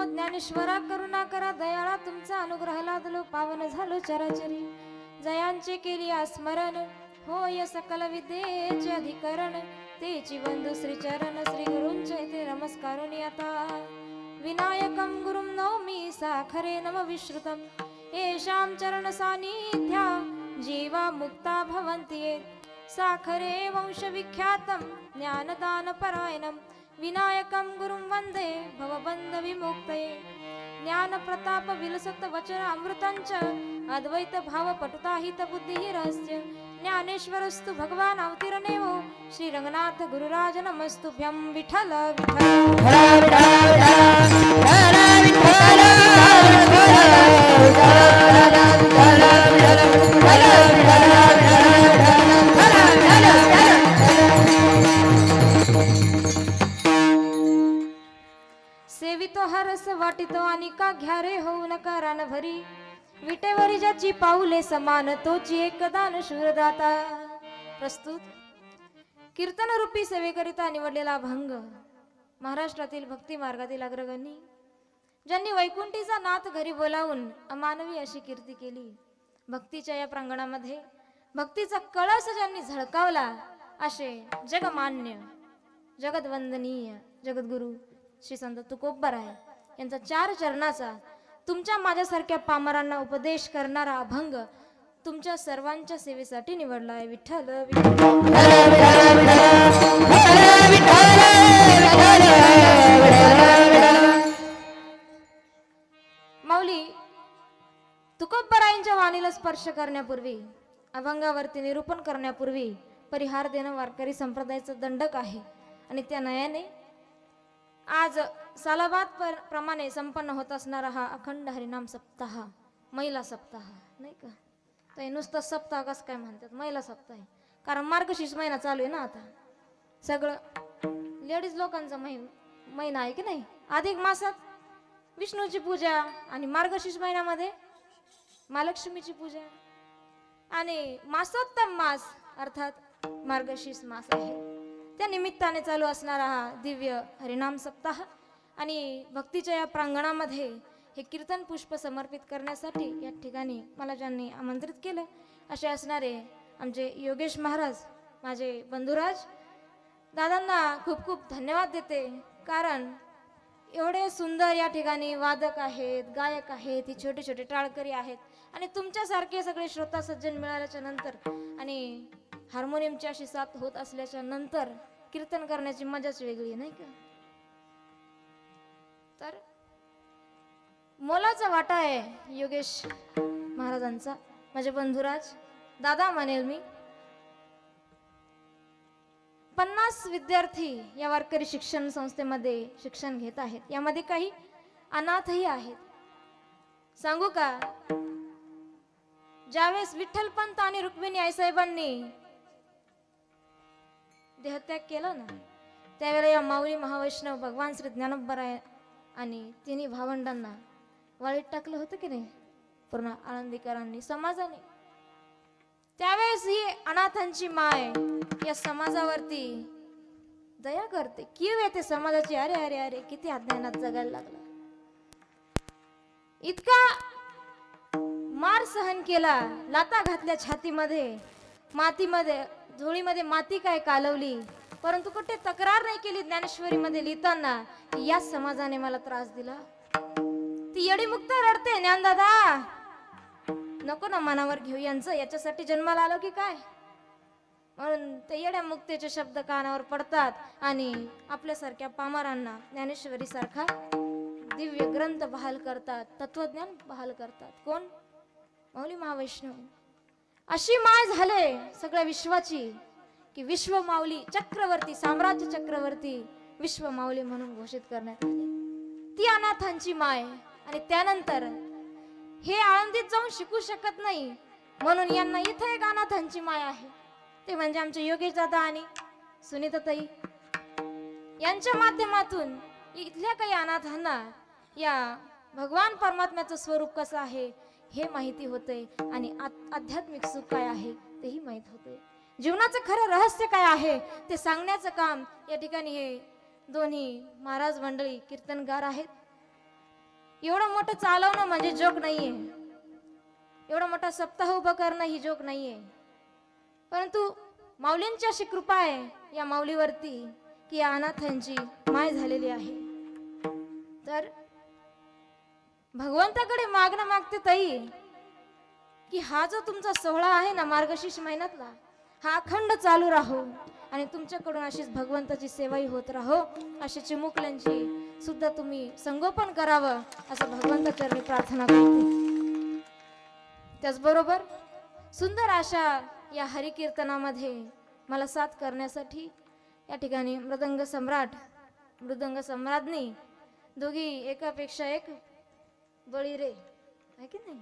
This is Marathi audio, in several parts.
ज्ञानेश्वरा करुणा करा दयाळा तुमचा अनुग्रह लादलो पावन झालो चराचरी जयांचे केली स्मरण होय सकल विद्येचे अधिकरण तेची बंधू श्री चरण श्री गुरूंचे ते नमस्कारुनी आता विनायकं गुरुं नौमि साखरे नम विश्रुतम् येषां चरण सानिध्या जीवा मुक्ता भवन्ति ये साखरे वंश विख्यातं ज्ञानदान परायणं विनायकं गुरुं वन्दे भवबन्ध विमुक्तये ज्ञान प्रताप विलसत वचन अमृतंच अद्वैत भाव पटुताहित बुद्धी रहस्य ज्ञानेश्वरस्तु भगवान अवतीर्णेवो श्री रंगनाथ गुरुराज नमस्तुभ्यं विठ्ठल सेवितो हरस वाटितो आणि का घ्या रे होऊ नका रान भरी विटेवरी ज्याची पाऊले समान तोची एकदान शूरदाता प्रस्तुत कीर्तन रूपी सेवेकरिता निवडलेला अभंग महाराष्ट्रातील भक्ती मार्गातील अग्रगणी ज्यांनी वैकुंठीचा नाथ घरी बोलावून अमानवी अशी कीर्ती केली भक्तीच्या या प्रांगणामध्ये भक्तीचा कळस ज्यांनी झळकावला असे जगमान्य जगदवंदनीय जगद्गुरु श्री संत तुकोबराय यांचा 4 चरणाचा तुमच्या माझ्यासारख्या पामरांना उपदेश करणारा अभंग तुमच्या सर्वांच्या सेवेसाठी निवडला आहे विठ्ठल माऊली तुकोबरायांच्या वाणीला स्पर्श करण्यापूर्वी अभंगावरती निरूपण करण्यापूर्वी परिहार देणं वारकरी संप्रदायाचं दंडक आहे आणि त्या नयाने आज सालाबाद प्रमाणे संपन्न होत असणारा हा अखंड हरिनाम सप्ताह महिला सप्ताह नाही का तर नुसतं सप्ताह कसं काय म्हणतात महिला सप्ताह कारण मार्गशीर्ष महिना चालू आहे ना आता सगळं लेडीज लोकांचा महिना आहे की नाही अधिक मासात विष्णूची पूजा आणि मार्गशीर्ष महिन्यामध्ये महालक्ष्मीची पूजा आणि मासोत्तम मास अर्थात मार्गशीर्ष मास आहे त्या निमित्ताने चालू असणारा हा दिव्य हरिनाम सप्ताह आणि भक्तीच्या या प्रांगणामध्ये हे कीर्तन पुष्प समर्पित करण्यासाठी या ठिकाणी मला ज्यांनी आमंत्रित केलं असे असणारे आमचे योगेश महाराज माझे बंधुराज दादांना खूप खूप धन्यवाद देते कारण एवढे सुंदर या ठिकाणी वादक आहेत गायक आहेत ही छोटे छोटे टाळकरी आहेत आणि तुमच्यासारखे सगळे श्रोता सज्जन मिळाल्याच्या नंतर आणि हार्मोनियमची अशी साथ होत असल्याच्या नंतर कीर्तन करण्याची मजाच वेगळी नाही का तर मोलाचा वाटा आहे योगेश महाराजांचा माझे बंधुराज दादा म्हणेल मी 50 विद्यार्थी या वारकरी शिक्षण संस्थेमध्ये शिक्षण घेत आहेत यामध्ये काही अनाथही आहेत सांगू का ज्यावेळेस विठ्ठलपंत आणि रुक्मिणी आईसाहेबांनी देहत्याग केला ना त्यावेळेला या माऊली महावैष्णव भगवान श्री ज्ञानोबराय आणि तिन्ही भावंडांना वाळीत टाकलं होतं की नाही पूर्ण आळंदीकरांनी समाजाने त्यावेळेस ही अनाथांची माय या समाजावरती दया करते कीव येते समाजाची अरे अरे अरे किती अज्ञानात जगायला लागला इतका मार सहन केला लाता घातल्या छातीमध्ये मातीमध्ये झोळीमध्ये माती काय कालवली परंतु कुठे तक्रार नाही केली ज्ञानेश्वरी मध्ये लिहिताना या समाजाने मला त्रास दिला ती येडी मुक्त रडते ज्ञानदादा नको ना मनावर घेऊ यांचं याच्यासाठी जन्माला आलो की काय म्हणून ते येड्या मुक्तेचे शब्द कानावर पडतात आणि आपल्यासारख्या पामरांना ज्ञानेश्वरी सारखा दिव्य ग्रंथ बहाल करतात तत्वज्ञान बहाल करतात कोण माऊली महावैष्णव अशी माय झाले सगळ्या विश्वाची की विश्व माऊली चक्रवर्ती साम्राज्य चक्रवर्ती विश्व माऊली म्हणून घोषित करण्यात आले ती अनाथांची माय आणि त्यानंतर हे आळंदीत जाऊन शिकू शकत नाही म्हणून यांना इथे एक अनाथांची माय आहे ते म्हणजे आमचे योगेश दादा आणि सुनीताताई यांच्या माध्यमातून इथल्या काही अनाथांना या भगवान परमात्म्याचं स्वरूप कसं आहे हे माहिती होते आणि आध्यात्मिक सुख काय आहे तेही माहित होते जीवनाचं खरं रहस्य काय आहे ते सांगण्याचं काम या ठिकाणी हे दोन्ही महाराज मंडळी कीर्तनगार आहेत एवढं मोठं चालवणं म्हणजे जोक नाहीये, एवढा मोठा सप्ताह उभं करणं ही जोक नाहीये. परंतु माऊलींची अशी कृपा आहे या माऊलीवरती की या अनाथांची माय झालेली आहे. तर भगवंताकडे मागणं मागते ताई की हा जो तुमचा सोहळा आहे ना मार्गशीर्ष महिन्यातला, हा अखंड चालू राहो आणि तुमच्याकडून अशीच भगवंताची सेवाही होत राहो. अशी चिमुकल्यांची सुद्धा तुम्ही संगोपन करावं असं भगवंताचरणी प्रार्थना करते. त्याचबरोबर सुंदर अशा या हरिकीर्तनामध्ये मला साथ करण्यासाठी या ठिकाणी मृदंग सम्राज्ञी दोघी एकापेक्षा एक बळी रे आहे की नाही.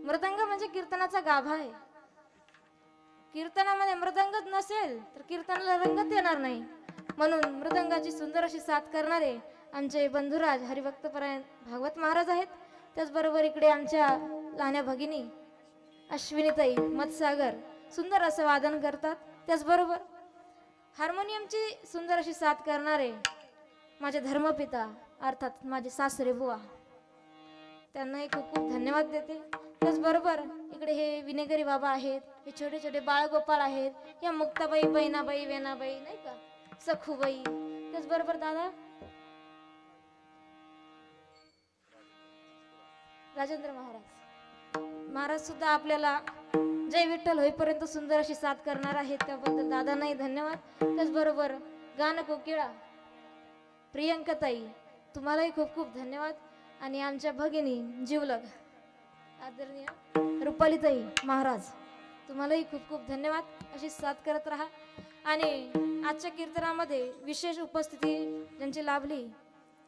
मृदंग म्हणजे कीर्तनाचा गाभा आहे. कीर्तनामध्ये मृदंगच नसेल तर कीर्तनाला रंगत येणार नाही. म्हणून मृदंगाची सुंदर अशी साथ करणारे आमचे बंधुराज हरिभक्तपरायण भागवत महाराज आहेत. त्याचबरोबर इकडे आमच्या लहान्या भगिनी अश्विनीताई मत्सागर सुंदर असं वादन करतात. त्याचबरोबर हार्मोनियमची सुंदर अशी साथ करणारे माझे धर्मपिता अर्थात माझे सासरे बुवा, त्यांनाही खूप खूप धन्यवाद देते. त्याचबरोबर इकडे हे विनेगरी बाबा आहेत, हे छोटे छोटे बाळगोपाळ आहेत, या मुक्ताबाई बहिणाबाई वेणाबाई नाही का सखूबाई. त्याचबरोबर दादा राजेंद्र महाराज सुद्धा आपल्याला जय विठ्ठल होईपर्यंत सुंदर अशी साथ करणार आहेत. त्याबद्दल दादांनाही धन्यवाद. त्याचबरोबर गान कोकिळा प्रियंकाताई तुम्हालाही खूप खूप धन्यवाद. आणि आमच्या भगिनी जीवलग आदरणीय रुपालीताई महाराज तुम्हालाही खूप खूप धन्यवाद. अशी साथ करत राहा. आणि आजच्या कीर्तनामध्ये विशेष उपस्थिती ज्यांची लाभली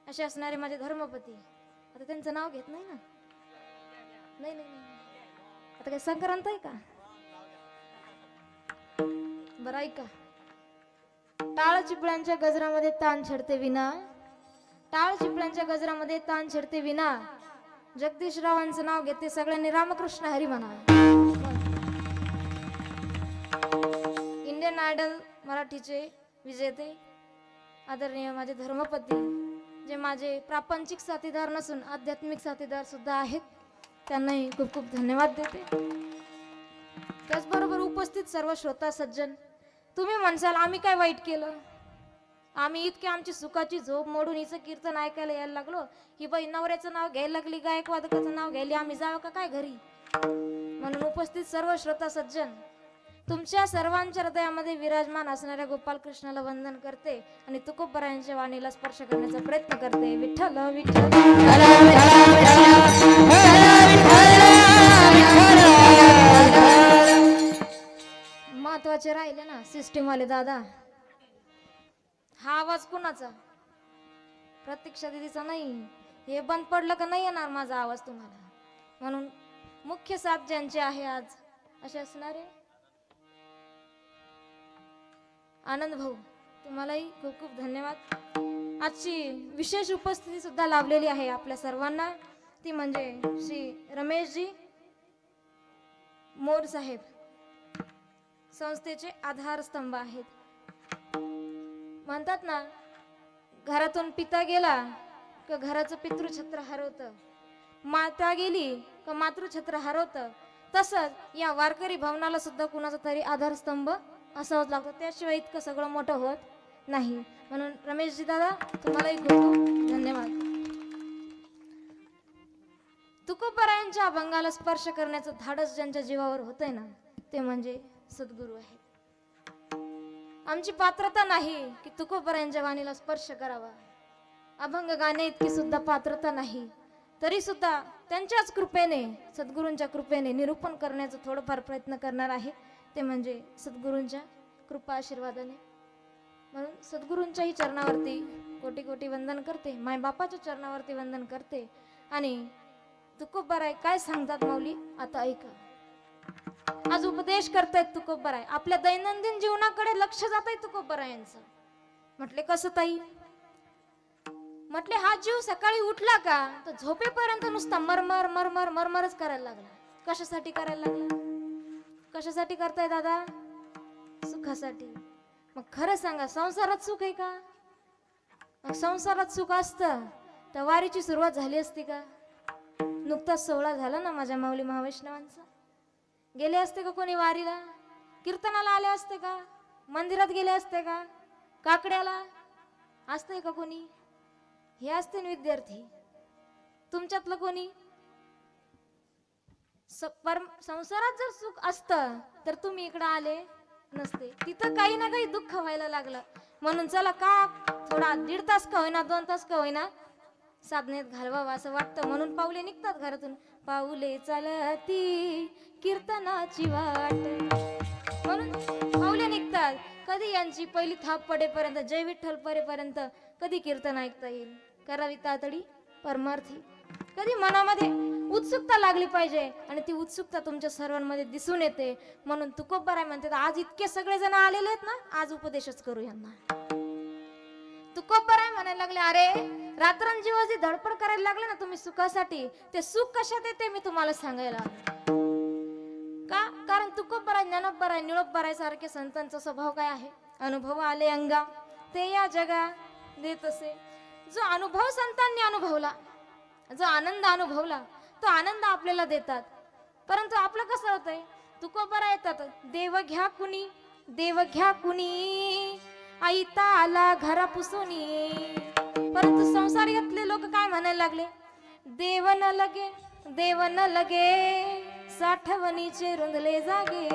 असे असणारे माझे धर्मपती, आता त्यांचं नाव घेत नाही ना, नाही नाही आता काय संक्रांत आहे का, बरं ऐका. टाळ चिपळ्यांच्या गजरामध्ये तान छेडते विना, टाळ चिपळ्यांच्या गजरामध्ये तान छेडते विना, जगदीश रावांचं नाव घेते सगळ्यांनी रामकृष्ण हरी म्हणा. इंडियन आयडल मराठीचे विजेते आदरणीय माझे धर्मपती, जे माझे प्रापंचिक साथीदार नसून आध्यात्मिक साथीदार सुद्धा आहेत, त्यांनाही खूप खूप धन्यवाद देते. त्याचबरोबर उपस्थित सर्व श्रोता सज्जन, तुम्ही म्हणसाल आम्ही काय वाईट केलं, आम्ही इतके आमची सुखाची झोप मोडून हिचं कीर्तन ऐकायला यायला लागलो, ही बाई नवऱ्याचं नाव घ्यायला लागली, गायकवादकाचं नाव घ्यायली, आम्ही जावं का काय घरी. म्हणून उपस्थित सर्व श्रोता सज्जन, तुमच्या सर्वांच्या हृदयामध्ये विराजमान असणाऱ्या गोपाल कृष्णाला वंदन करते आणि तुकोबरायांच्या वाणीला स्पर्श करण्याचा प्रयत्न करते. विठ्ठल विठ्ठल महत्वाचे राहिले ना सिस्टीम वाले दादा. हा आवाज कुणाचा, प्रतीक्षा दिदीचा नाही. हे बंद पडलं का नाही येणार माझा आवाज तुम्हाला. म्हणून मुख्य साथ ज्यांचे आहे आज असे असणारे आनंद भाऊ, तुम्हालाही खूप खूप धन्यवाद. आजची विशेष उपस्थिती सुद्धा लाभलेली आहे आपल्या सर्वांना, ती म्हणजे श्री रमेशजी मोर साहेब, संस्थेचे आधारस्तंभ आहेत. म्हणतात ना, घरातून पिता गेला का घराचं पितृछत्र हरवतं, माता गेली का मातृछत्र हरवतं. तसंच या वारकरी भवनाला सुद्धा कुणाचा तरी आधारस्तंभ असावंच लागतं, त्याशिवाय इतकं सगळं मोठं होत नाही. म्हणून रमेशजी दादा तुम्हालाही खूप खूप धन्यवाद. तुकोबरायांच्या अभंगाला स्पर्श करण्याचं धाडस ज्यांच्या जीवावर होतंय ना, ते म्हणजे सद्गुरू आहेत. आमची पात्रता नाही की तुकोबरायांच्या वाणीला स्पर्श करावा, अभंग गाणे इतकी सुद्धा पात्रता नाही. तरी सुद्धा त्यांच्याच कृपेने, सद्गुरूंच्या कृपेने निरूपण करण्याचा थोडंफार प्रयत्न करणार आहे, ते म्हणजे सद्गुरूंच्या कृपा आशीर्वादाने. म्हणून सद्गुरूंच्याही चरणावरती कोटी कोटी वंदन करते, मायबापाच्या चरणावरती वंदन करते. आणि तुकोबराय काय सांगतात माऊली आता ऐका. आज उपदेश करतायत तुकोबराय, आपल्या दैनंदिन जीवनाकडे लक्ष जात आहे तुकोबरायांचं. म्हटले कसं ताई, म्हटले हा जीव सकाळी उठला का तर झोपेपर्यंत नुसता मरमर मरमर मरमरच करायला लागला. कशासाठी करायला लागला, कशासाठी करताय दादा, सुखासाठी. मग खरं सांगा, संसारात सुख आहे का? मग संसारात सुख असतं तर वारीची सुरुवात झाली असती का? नुकताच सोहळा झाला ना माझ्या माऊली महावैष्णवांचा. गेले असते का कोणी वारीला? कीर्तनाला आले असते का? मंदिरात गेले असते का? काकड्याला असते का कोणी? हे असते विद्यार्थी. तुमच्यातलं कोणी? संसारात जर सुख असतं तर तुम्ही इकडे आले नसते. तिथं काही ना काही दुःख व्हायला लागलं म्हणून चला का थोडा 1.5 तास का होईना 2 तास का होईना साधनेत घालवावं असं वाटतं म्हणून पाऊले निघतात घरातून. पाऊले चालती कीर्तनाची वाट म्हणून पाऊले निघतात. कधी यांची पहिली थाप पडेपर्यंत, जय विठ्ठल पडेपर्यंत कधी कीर्तन ऐकता येईल? करावी तातडी परमार्थी. कधी मनामध्ये उत्सुकता लागली पाहिजे आणि ती उत्सुकता तुमच्या सर्वांमध्ये दिसून येते. म्हणून तुकोबाराय म्हणतात आज इतके सगळे जण आलेले आहेत ना, आज उपदेशच करू यांना. तुकोबाराय म्हणायला लागले, अरे रात्रंदिवस जी धडपड करायला लागले ना तुम्ही सुखासाठी, ते सुख कशात येते मी तुम्हाला सांगायला का? कारण तुकोबाराय, ज्ञानोबाराय, निळोबाराय सारखे संतांचा स्वभाव काय आहे? अनुभव आले अंगा ते या जगा देत असे. जो अनुभव संतांनी अनुभवला, जो आनंद अनुभवला, तो आनंद आपल्याला देतात. परंतु आपलं कसं होतंय? तुकोबाराय येतात, देव घ्या कुणी, देव घ्या कुणी, आईता आला घरा पुसुनी. परंतु संसारातले लोक काय म्हणायला लागले? देव न लगे, देव न लगे, साठवणीचे रुंदले जागे.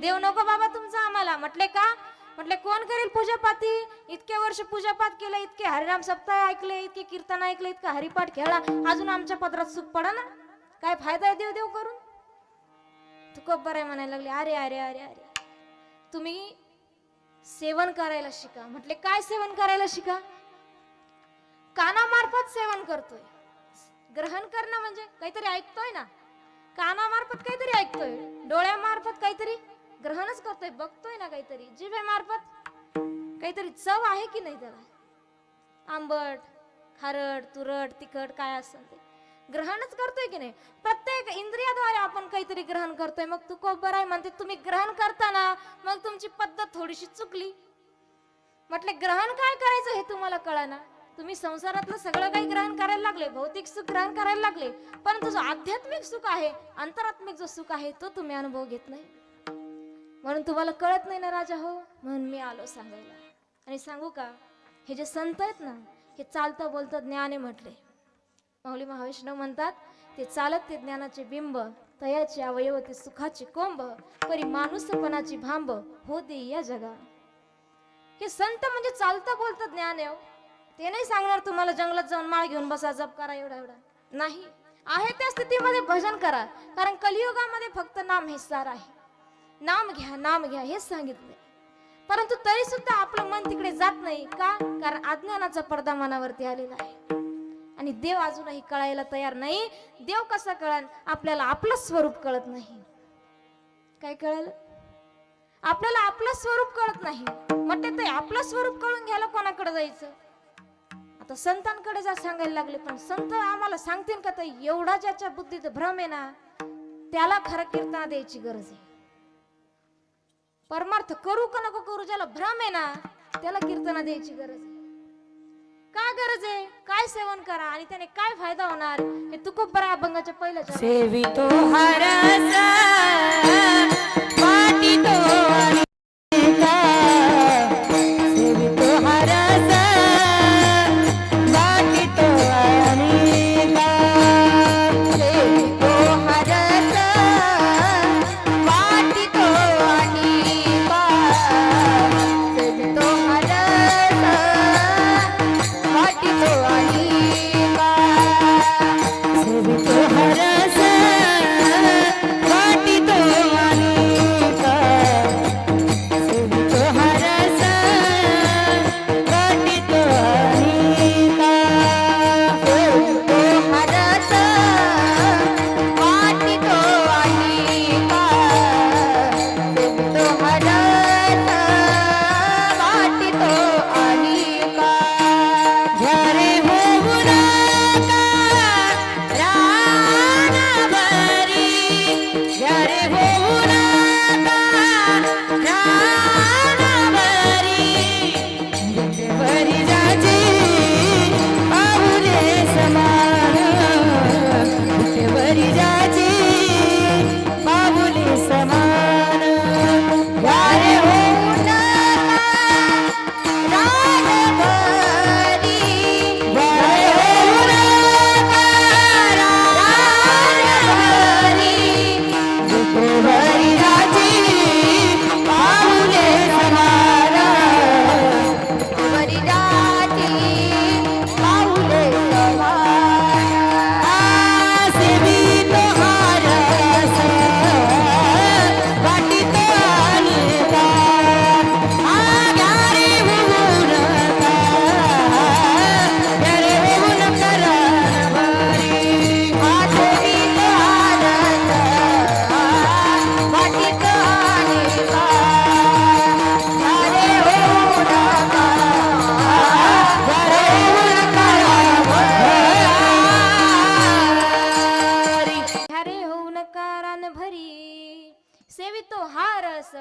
देव नको बाबा तुमचा आम्हाला. म्हटले का? म्हटले कोण करेल पूजापाती? इतके वर्ष पूजापाठ केलं, इतके हरिनाम सप्ताह ऐकले, इतके कीर्तन ऐकले, इतका हरिपाठ खेळला, अजून आमच्या पदरात सुख पडा ना? काय फायदा आहे देव देव करून? तुकोबाराय म्हणायला लागले, अरे अरे अरे अरे तुम्ही सेवन करायला शिका. म्हटले काय सेवन करायला शिका? कानामार्फत सेवन करतोय. ग्रहण करणं म्हणजे काहीतरी ऐकतोय ना, कानामार्फत काहीतरी ऐकतोय, डोळ्यामार्फत काहीतरी ग्रहणच करतोय, बघतोय ना काहीतरी, जिभेमार्फत काहीतरी चव आहे की नाही त्याला? आंबट, खारट, तुरट, तिखट काय असेल ते ग्रहणच करतोय की नाही? प्रत्येक इंद्रियाद्वारे आपण काहीतरी ग्रहण करतोय. मग तुकोबाराय म्हणते तुम्ही ग्रहण करताना मग तुमची पद्धत थोडीशी चुकली. म्हटले ग्रहण काय करायचं हे तुम्हाला कळना. तुम्ही संसारातलं सगळं काही ग्रहण करायला लागले, भौतिक सुख ग्रहण करायला लागले, परंतु जो आध्यात्मिक सुख आहे, अंतरात्मिक जो सुख आहे तो तुम्ही अनुभव घेत नाही. म्हणून तुम्हाला कळत नाही ना राजा हो. म्हणून मी आलो सांगायला. आणि सांगू का, हे जे संत आहेत ना, हे चालता बोलता ज्ञाने म्हटले. माऊली महावैष्णव म्हणतात, ते चालत ते ज्ञानाचे बिंब, तयाचे अवयव ते सुखाचे कोंब, परी माणूसपणाची भांब हो दे या जगा. हे संत म्हणजे चालता बोलता ज्ञान आहे. ते नाही सांगणार तुम्हाला जंगलात जाऊन माळ घेऊन बसा, जप करा, एवढा एवढा नाही. आहे त्या स्थितीमध्ये भजन करा. कारण कलियुगामध्ये फक्त नाम हे सार आहे. नाम घ्या, नाम घ्या हेच सांगितले. परंतु तरी सुद्धा आपलं मन तिकडे जात नाही का? कारण अज्ञानाचा पडदा मनावरती आलेला आहे आणि देव अजूनही कळायला तयार नाही. देव कसा कळन? आपल्याला आपलं स्वरूप कळत नाही. काय कळलं? आपल्याला आपलं स्वरूप कळत नाही. म्हटलं ते आपलं स्वरूप कळून घ्यायला कोणाकडे जायचं? आता संतांकडे जा सांगायला लागले. पण संत आम्हाला सांगतील का? तर एवढा ज्याच्या बुद्धीत भ्रम आहे ना, त्याला खरं कीर्तन द्यायची गरज आहे. परमार्थ करू का नको करू, ज्याला भ्रम आहे ना त्याला कीर्तना द्यायची गरज आहे. का गरज आहे? काय सेवन करा आणि त्याने काय फायदा होणार हे तुकोबाराय अभंगाच्या पहिल्या सेवितो हरस पाटितो अनेका, सेवितो हरस पाटितो अनेका, सेवितो हरस पाटितो अनेका, सेवितो हरस पाटितो अनेका, सेवितो हरस पाटितो अनेका,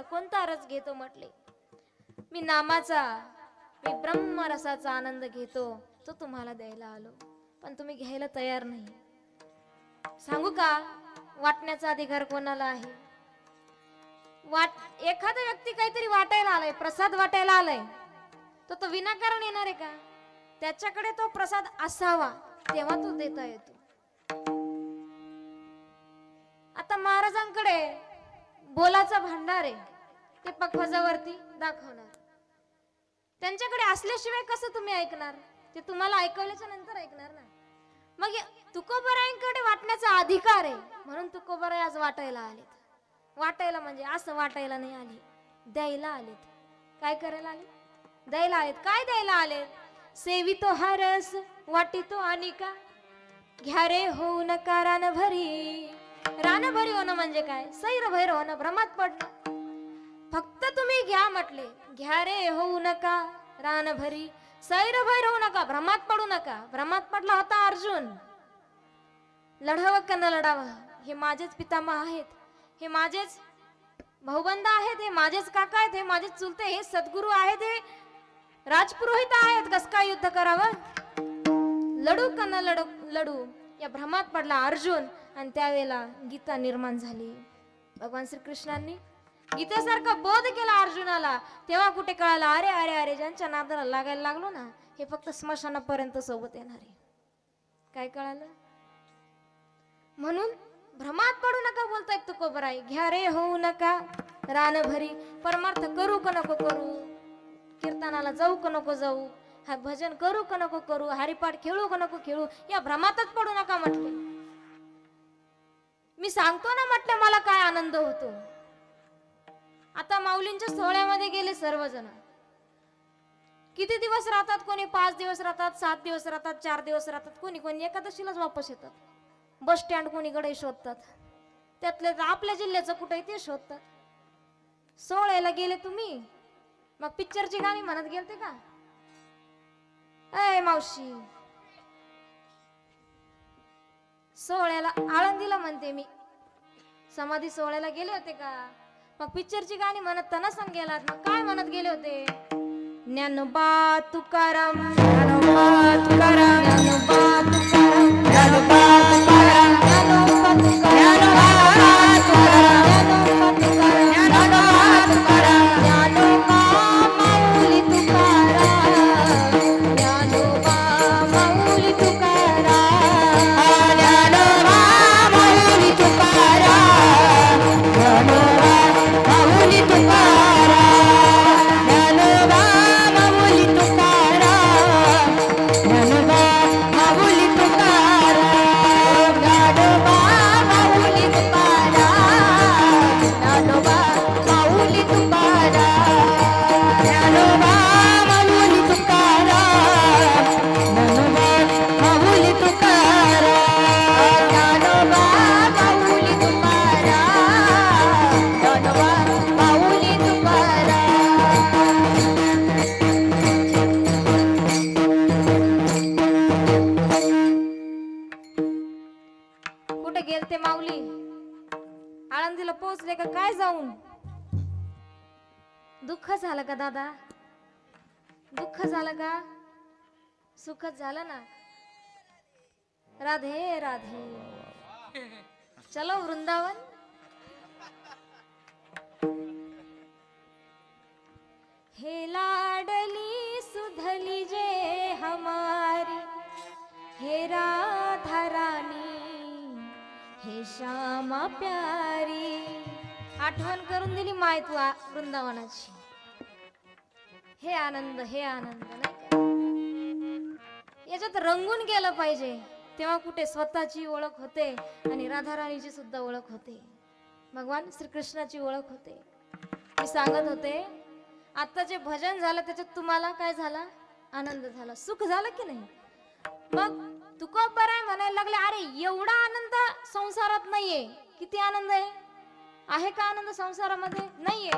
कोणता रस घेतो म्हटले. मी नामाचा, मी ब्रह्मरसाचा आनंद घेतो, तो तुम्हाला द्यायला आलो, पण तुम्ही घ्यायला तयार नाही. सांगू का, वाटण्याचा अधिकार कोणाला आहे? एखादा व्यक्ती काहीतरी वाटायला आलाय, प्रसाद वाटायला आलाय, तो विनाकारण येणार आहे का? त्याच्याकडे तो प्रसाद असावा तेव्हा तो देता येतो. आता महाराजांकडे बोलाचा भांडार आहे, ते पखवाजावरती दाखवणार. त्यांच्याकडे असल्याशिवाय कसं तुम्ही ऐकणार? ते तुम्हाला ऐकवल्याच्या नंतर ऐकणार ना. मग तुकोबरायांकडे वाटण्याचा अधिकार आहे, म्हणून तुकोबराय आज वाटायला आलेत. वाटायला म्हणजे असं वाटायला नाही आले, द्यायला आलेत. काय करायला आले? द्यायला आलेत. काय द्यायला आलेत? सेवितो हा रस वाटितो अनिका, घ्या रे होऊ नका रानभरी. रानभरी होणं म्हणजे काय? सैरभैर होणं, भ्रमात पडणं. फक्त तुम्ही घ्या म्हटले, घ्या रे होऊ नका रानभरी, सैरभैर होऊ नका, भ्रमात पडू नका. भ्रमात पडला होता अर्जुन. लढावं का न लढावं, हे माझेच पितामह आहेत, हे माझेच भाऊबंद आहेत, हे माझेच काका आहेत, हे माझेच चुलते, हे सद्गुरू आहेत, हे राजपुरोहित आहेत, कस काय युद्ध करावं? लढू का न लढू, या भ्रमात पडला अर्जुन. आणि त्यावेळेला गीता निर्माण झाली. भगवान श्रीकृष्णांनी गीतेसारखा बोध केला अर्जुनाला. तेव्हा कुठे कळाला, अरे अरे अरे, ज्यांच्या नादाला लागायला लागलो ना, हे फक्त स्मशानापर्यंत सोबत येणार आहे. काय कळालं? म्हणून भ्रमात पडू नका बोलतायत तुकोबराय. घ्या रे होऊ नका रानभरी. परमार्थ करू का नको करू, कीर्तनाला जाऊ का नको जाऊ, हा भजन करू का नको करू, हरिपाठ खेळू का नको खेळू, या भ्रमातच पडू नका म्हटले. मी सांगतो ना म्हटलं, मला काय आनंद होतो. आता माऊलींच्या सोहळ्यामध्ये गेले सर्वजण. किती दिवस राहतात? कोणी 5 दिवस राहतात, 7 दिवस राहतात, 4 दिवस राहतात, कोणी कोणी एकादशीलाच वापस येतात. बस स्टँड कोणीकडे शोधतात, त्यातले आपल्या जिल्ह्याचं कुठे ते शोधतात. सोहळ्याला गेले तुम्ही, मग पिक्चरची गाणी म्हणत गेलते का? ए मावशी, सोहळ्याला आळंदीला म्हणते मी, समाधी सोहळ्याला गेले होते का? मग पिक्चरची गाणी म्हणत नसन गेलात, मग काय म्हणत गेले होते? ज्ञानोबा तुकाराम, ज्ञानोबा तुकाराम, ज्ञानोबा तुकाराम, ज्ञानोबा तुकाराम, ज्ञानोबा तुकाराम, ज्ञानोबा तुकाराम, ज्ञानोबा तुकाराम, ज्ञानोबा माऊली तुकाराम, ज्ञानोबा माऊली तुकाराम, ज्ञानोबा माऊली तुकाराम, ज्ञानोबा माऊली तुकाराम, ज्ञानोबा माऊली तुकाराम, ज्ञानोबा माऊली तुकाराम, ज्ञानोबा माऊली तुकाराम, ज्ञानोबा माऊली तुकाराम, ज्ञानोबा माऊली तुकाराम, ज्ञानोबा माऊली तुकाराम, ज्ञानोबा माऊली तुकाराम, ज्ञानोबा माऊली तुकाराम. कुठे गेलते माऊली? आळंदीला पोहोचले का काय जाऊन? दुःख झालं का दादा? दुःख झालं का? सुखच झालं ना? राधे राधे, चलो वृंदावन. हे लाडली सुधली जे हमारी, हे राधा रानी, हे श्यामा प्यारी. आठवण करून दिली माय तू वृंदावनाची. हे आनंद, हे आनंद नाही का? याच्यात रंगून गेलं पाहिजे, तेव्हा कुठे स्वतःची ओळख होते आणि राधाराणीची सुद्धा ओळख होते, भगवान श्रीकृष्णाची ओळख होते. मी सांगत होते, आता जे भजन झालं त्याच्यात तुम्हाला काय झाला? आनंद झाला, सुख झालं की नाही? मग तुकोबराय म्हणायला लागले, अरे एवढा आनंद संसारात नाहीये. किती आनंद आहे? आहे का आनंद संसारामध्ये? नाहीये.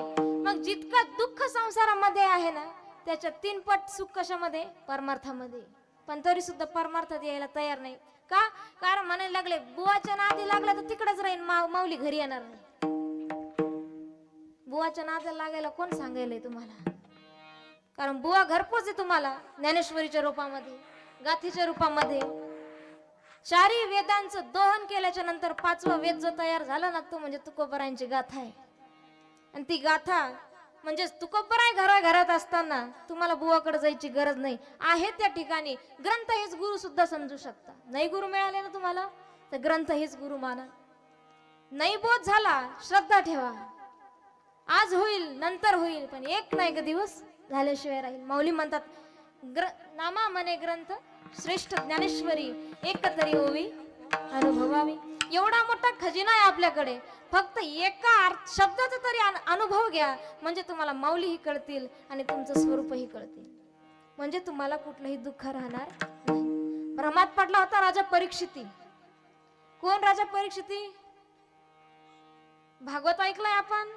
मग जितका दुःख संसारामध्ये आहे ना, त्याच्या 3 पट सुख कशामध्ये? परमार्थामध्ये. पण तरी सुद्धा परमार्थात यायला तयार नाही का? कारण म्हणायला लागले, बुवाच्या नादी लागला तर तिकडेच राहीन, माऊली घरी येणार नाही. बुवाच्या नादाला लागायला कोण सांगायलंय तुम्हाला? कारण बुवा घरपोच आहे तुम्हाला ज्ञानेश्वरीच्या रूपामध्ये, गाथीच्या रूपामध्ये. चारी वेदांचं दोहन केल्याच्या नंतर पाचवा वेद जो तयार झाला ना तो म्हणजे तुकोबरायांची गाथा आहे. आणि ती गाथा म्हणजे तुकोबराय घराघरात असताना तुम्हाला बुवाकडे जायची गरज नाही. आहे त्या ठिकाणी ग्रंथ हेच गुरु सुद्धा समजू शकता. नाही गुरु मिळाले ना तुम्हाला तर ग्रंथ हेच गुरु माना. नाही बोध झाला श्रद्धा ठेवा. आज होईल नंतर होईल पण एक ना एक दिवस झाल्याशिवाय राहील. माऊली म्हणतात नामा मने ग्रंथ श्रेष्ठ ज्ञानेश्वरी एक तरी होवी अनुभवावी. एवढा मोठा खजिना आहे आपल्याकडे. फक्त एका शब्दाचा तरी अनुभव घ्या म्हणजे तुम्हाला माऊलीही कळतील आणि तुमचं स्वरूपही कळतील. म्हणजे तुम्हाला कुठलंही दुःख राहणार नाही. भ्रमात पडला होता राजा परीक्षिती. कोण राजा परीक्षिती? भागवत ऐकलंय आपण.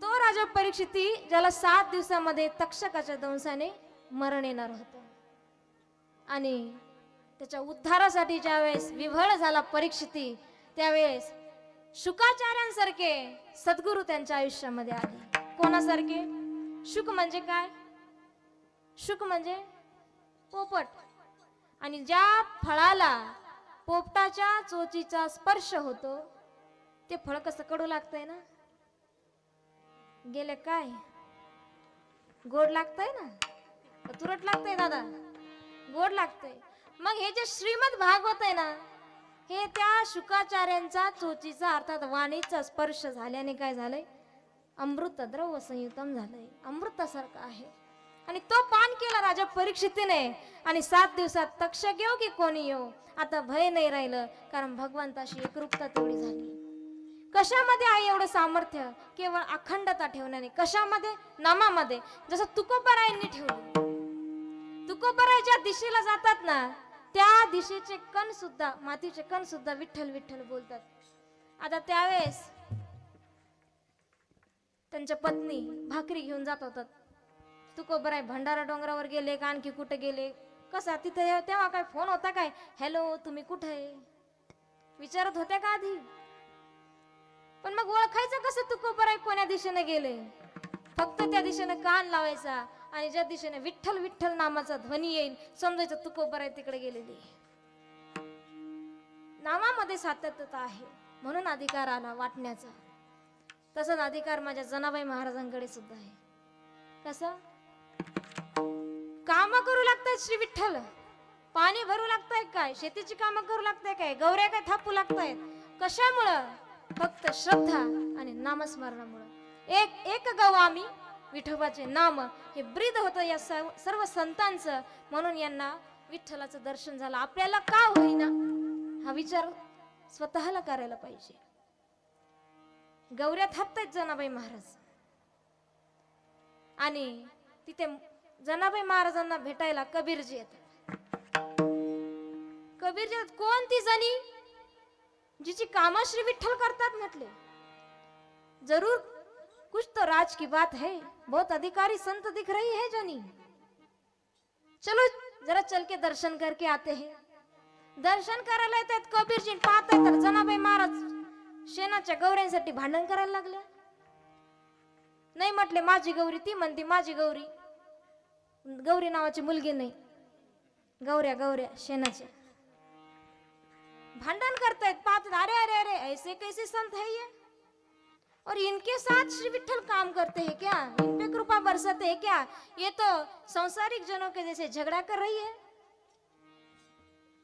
तो राजा परीक्षिती ज्याला 7 दिवसामध्ये तक्षकाच्या दंशाने मरण येणार होतं. आणि त्याच्या उद्धारासाठी ज्यावेळेस विव्हळ झाला परीक्षिती त्यावेळेस शुकाचार्यांसारखे सद्गुरू त्यांच्या आयुष्यामध्ये आले. कोणासारखे? शुक म्हणजे काय? शुक म्हणजे पोपट. आणि ज्या फळाला पोपटाच्या चोचीचा स्पर्श होतो ते फळ कसं कडू लागतंय ना? गेले काय? गोड लागतंय ना? तुरट लागतंय दादा? गोड लागतंय. मग हे जे श्रीमद भागवत आहे ना हे त्या शुकाचार्यांचा चोचीचा अर्थात वाणीचा स्पर्श झाल्याने काय झालंय? अमृत द्रव संयुतम झालंय. अमृतासारखं आहे. आणि तो पान केला राजा परीक्षितीने. आणि 7 दिवसात तक्षक येऊ की कोणी येऊ आता भय नाही राहिलं. कारण भगवंताशी एकरूपता तेवढी झाली. कशामध्ये आहे एवढं सामर्थ्य? केवळ अखंडता ठेवण्याने. कशामध्ये? नामामध्ये. जसं तुकोबरायांनी ठेवलं. तुकोबराय ज्या दिशेला जातात ना त्या दिशेचे कण सुद्धा मातीचे कण सुद्धा विठ्ठल विठ्ठल बोलतात. आता त्यावेळेस त्यांच्या पत्नी भाकरी घेऊन जात होतात. तुकोबराय भंडारा डोंगरावर गेले का आणखी कुठे गेले कसा तिथे तेव्हा काय फोन होता काय? हॅलो तुम्ही कुठे विचारत होत्या का आधी? पण मग ओळखायचं कसं तुकोबराय कोण्या दिशेने गेले? फक्त त्या दिशेने कान लावायचा आणि ज्या दिशेने विठ्ठल विठ्ठल नामाचा ध्वनी येईल समजायचं तुकोबराय तिकडे गेलेली. नामामध्ये सातत्यता आहे म्हणून अधिकार आला वाटण्याचा. तसाच अधिकार माझ्या जनाबाई महाराजांकडे सुद्धा आहे. कसं? काम करू लागतायत श्री विठ्ठल. पाणी भरू लागताय काय? शेतीची कामं करू लागताय काय? गौऱ्या काय थापू लागतायत? कशामुळं? फक्त श्रद्धा आणि नामस्मरणामुळं. एक गाव आम्ही विठोबाचे नाम हे ब्रीद होतं या सर्व संतांचं. म्हणून यांना विठ्ठलाचं दर्शन झालं. आपल्याला का होईना हा विचार स्वतःला करायला पाहिजे. गौऱ्या थापतायत जनाबाई महाराज आणि तिथे जनाबाई महाराजांना भेटायला कबीरजी येतात. कबीरजी कोण ती जणी जिची कामं श्री विठ्ठल करतात? म्हटले जरूर कुछ तो राज की बात है. बहुत अधिकारी संत दिख रही है जनी. चलो जरा चल के दर्शन करके आते हैं. दर्शन करायला येतात कबीरजी. पाहताय तर जनाबाई महाराज शेणाच्या गौऱ्यांसाठी भांडण करायला लागले. नाही म्हटले माझी गौरी. ती म्हणते माझी गौरी. गौरी नावाची मुलगी नाही. गौऱ्या शेणाच्या भांडण करतायत. पाहतात अरे अरे अरे ऐसे कैसे संत है ये और इनके साथ श्री विठ्ठल काम करते हैं क्या? इन पे कृपा बरसाते हैं क्या? ये तो सांसारिक जनों के जैसे झगड़ा कर रही है.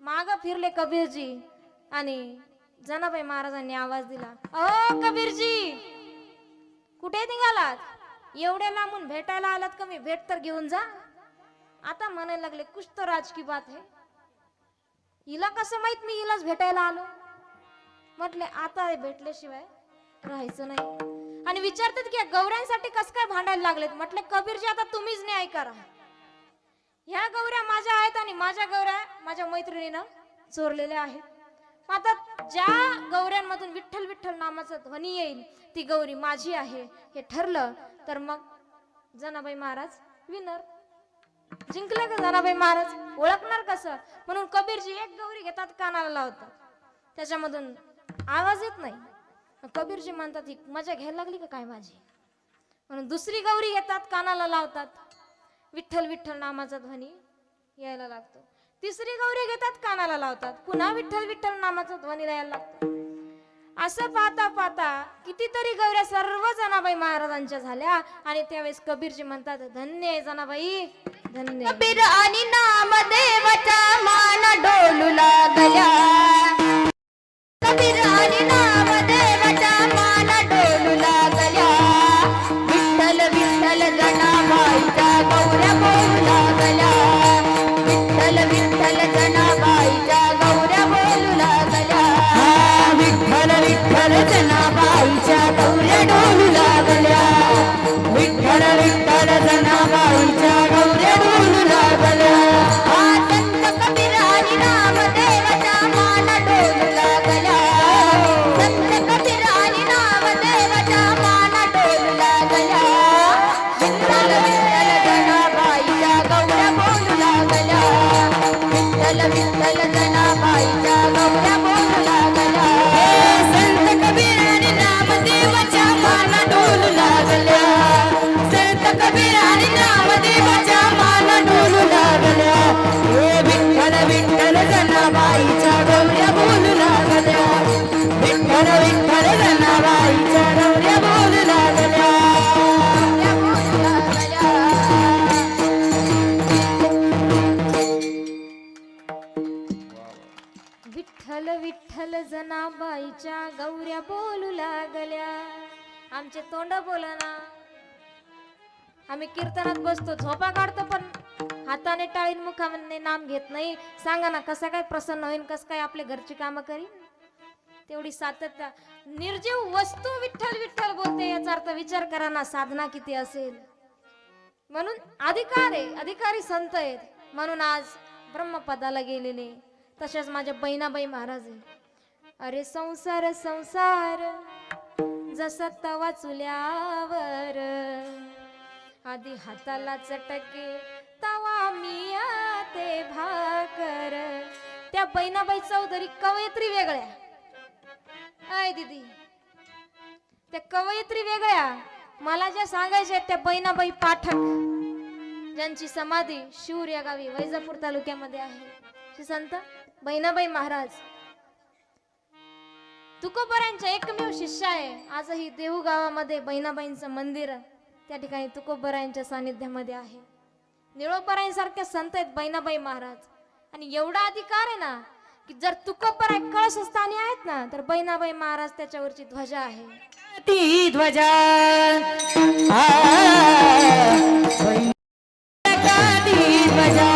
माग फिरले कबीरजी आणि जनाबाई महाराजांनी आवाज दिला अहो कबीरजी कुठे निघालात? एवढ्या लांबून भेटायला आलात का? मी भेट तर घेऊन जा. आता म्हणायला लागले कुछ तो राज की बात है. हिला कसं माहित मी हिलाच भेटायला आलो? म्हटले आता भेटल्याशिवाय राहायचं नाही. आणि विचारतात की गौऱ्यांसाठी कस काय भांडायला लागलेत? म्हटले कबीरजी आता तुम्हीच न्याय करा. ह्या गौऱ्या माझ्या आहेत आणि माझ्या गौऱ्या माझ्या मैत्रिणीनं चोरलेल्या आहेत. आता ज्या गौऱ्यांमधून विठ्ठल विठ्ठल नामाचा ध्वनी येईल ती गौरी माझी आहे हे ठरलं तर मग जनाबाई महाराज विनर. जिंकले का जनाबाई महाराज? ओळखणार कसं? म्हणून कबीरजी एक गौरी घेतात कानाला लावतात. त्याच्यामधून आवाज येत नाही. कबीरजी म्हणतात ही मजा घ्यायला लागली का काय माझी, म्हणून दुसरी गौरी घेतात, कानाला लावतात, विठ्ठल विठ्ठल नामाचा ध्वनी यायला लागतो. तिसरी गौरी घेतात, कानाला लावतात, पुन्हा विठ्ठल विठ्ठल नामाचा ध्वनी यायला लागतो. असं पाहता पाहता कितीतरी गौऱ्या सर्व जनाबाई महाराजांच्या झाल्या. आणि त्यावेळेस कबीरजी म्हणतात धन्य आहे जनाबाई धन्य. कबीर आणि नामदेवाचा मान डोलू लागल्या. कबीर आणि नामदेवाचा मान डोलू लागल्या. विठ्ठल विठ्ठल जनाबाईच्या गौऱ्या बोलू लागल्या. विठ्ठल विठ्ठल जनाबाईच्या गौऱ्या बोलू लागल्या. विठ्ठल विठ्ठल जनाबाईच्या गौऱ्या डोलू लागल्या. विठ्ठल विठ्ठल जनाबाईच्या गौऱ्या डोलू लागल्या. संत कबीर आणि नामदेवाचा मान डोलू लागल्या. संत कबीर आणि नामदेवाचा मान डोलू लागल्या. विठ्ठल विठ्ठल जनाबाईच्या गौऱ्या बोलू लागल्या. विठ्ठल विठ्ठल जनाबाईच्या गौऱ्या बोलू लागल्या. संत कबीर आणि नामदेवाच्या मान डोलू लागल्या. संत कबीर आणि नामदेवाच्या मान डोलू लागल्या. विठ्ठल विठ्ठल जनाबाईच्या गौऱ्या बोलू लागल्या. विठ्ठल विठ्ठल जनाबाईच्या गौऱ्या बोलू लागल्या. विठ्ठल विठ्ठल जनाबाईच्या गौऱ्या बोलू लागल्या. आमचे तोंड बोलना, आम्ही कीर्तनात बसतो, झोपा काढतो, पण हाताने टाळीन मुखाने नाम घेत नाही. सांगा ना कसं काय प्रसन्न होईल, कसं काय आपले घरची कामं करीन. तेवढी सातत्य. निर्जीव वस्तू विठ्ठल विठ्ठल बोलते, याचा अर्थ विचार करा ना साधना किती असेल. म्हणून अधिकार आहे, अधिकारी संत आहेत, म्हणून आज ब्रह्मपदाला गेलेले. तसेच माझ्या बहिणाबाई महाराज आहे. अरे संसार संसार जसा तवा चुल्यावर, आधी हाताला चटके तवा मिया ते भाकर. त्या बहिणाबाई चौधरी कवयित्री वेगळ्या. अय दीदी, त्या कवयित्री वेगळ्या. मला ज्या सांगायच्या त्या बहिणाबाई पाठक, ज्यांची समाधी शिवूर या गावी वैजापूर तालुक्यामध्ये आहे. श्री संत बहिणाबाई महाराज तुकोबरांच्या एकमेव शिष्य आहे. आजही देहू गावामध्ये बहिणाबाईंचं मंदिर, त्या ठिकाणी तुकोबरायांच्या सानिध्यामध्ये आहे. निळोबरायांसारखे संत आहेत बहिणाबाई महाराज. आणि एवढा अधिकार आहे ना की जर तुकोबराय कळशस्थानी आहेत ना, तर बहिणाबाई महाराज त्याच्यावरची ध्वजा आहे. ती ध्वजा ती ध्वजा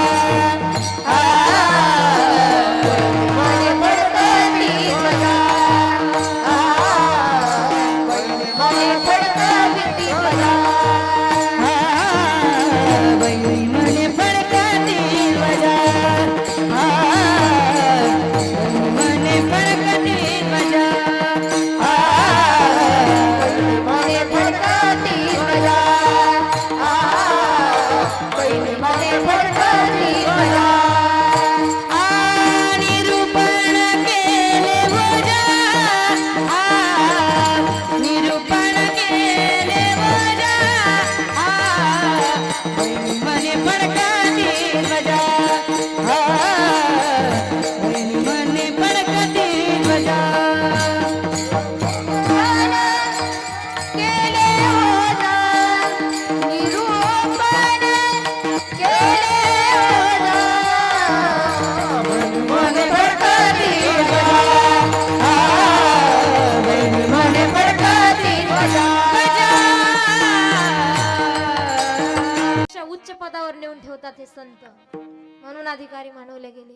उच्च पदावर नेऊन ठेवतात हे संत, म्हणून अधिकारी मानवले गेले.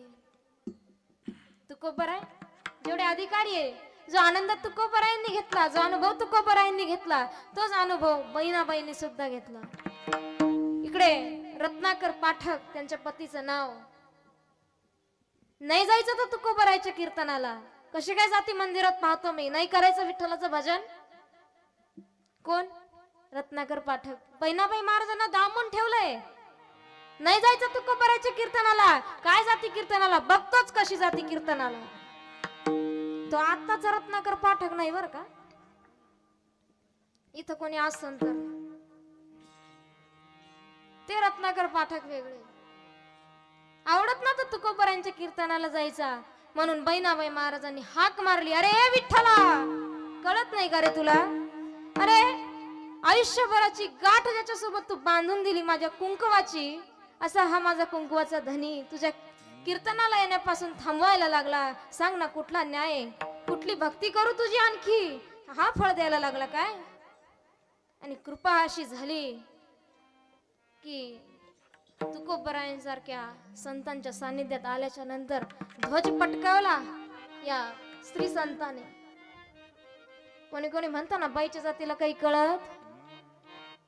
तुकोबराय जेवढे अधिकारी आहे, जो आनंद तुकोबरायांनी घेतला, जो अनुभव तुकोबरायांनी घेतला, तोच अनुभव बहिणाबाईंनी सुद्धा घेतला. इकडे रत्नाकर पाठक, त्यांच्या पतीचं नाव. नाही जायचं तर तुकोबरायच्या कीर्तनाला, कशी काय जाती मंदिरात पाहतो मी. नाही करायचं विठ्ठलाचं भजन. कोण? रत्नाकर पाठक. बहिणाबाई महाराजांना दामून ठेवलंय. नाही जायचं तुकोबरायच्या कीर्तनाला. काय जाती कीर्तनाला? बघतोच कशी जाती कीर्तनाला. तो आत्ताचा रत्नाकर पाठक नाही बर का. इथं कोणी असन तर ते रत्नाकर पाठक वेगळे. आवडत ना तर तुकोबरायांच्या कीर्तनाला जायचा म्हणून बहिणाबाई महाराजांनी हाक मारली, अरे विठ्ठला कळत नाही का रे तुला? अरे आयुष्यभराची गाठ ज्याच्यासोबत तू बांधून दिली माझ्या कुंकवाची, असा हा माझा कुंकवाचा धनी तुझ्या कीर्तनाला येण्यापासून थांबवायला लागला. सांग ना कुठला न्याय, कुठली भक्ती करू तुझी आणखी, हा फळ द्यायला लागला काय? आणि कृपा अशी झाली की तुकोबरायांसारख्या संतांच्या सानिध्यात आल्याच्या नंतर ध्वज पटकावला या स्त्री संताने. कोणी कोणी म्हणतो ना बाईच्या जातीला काही कळत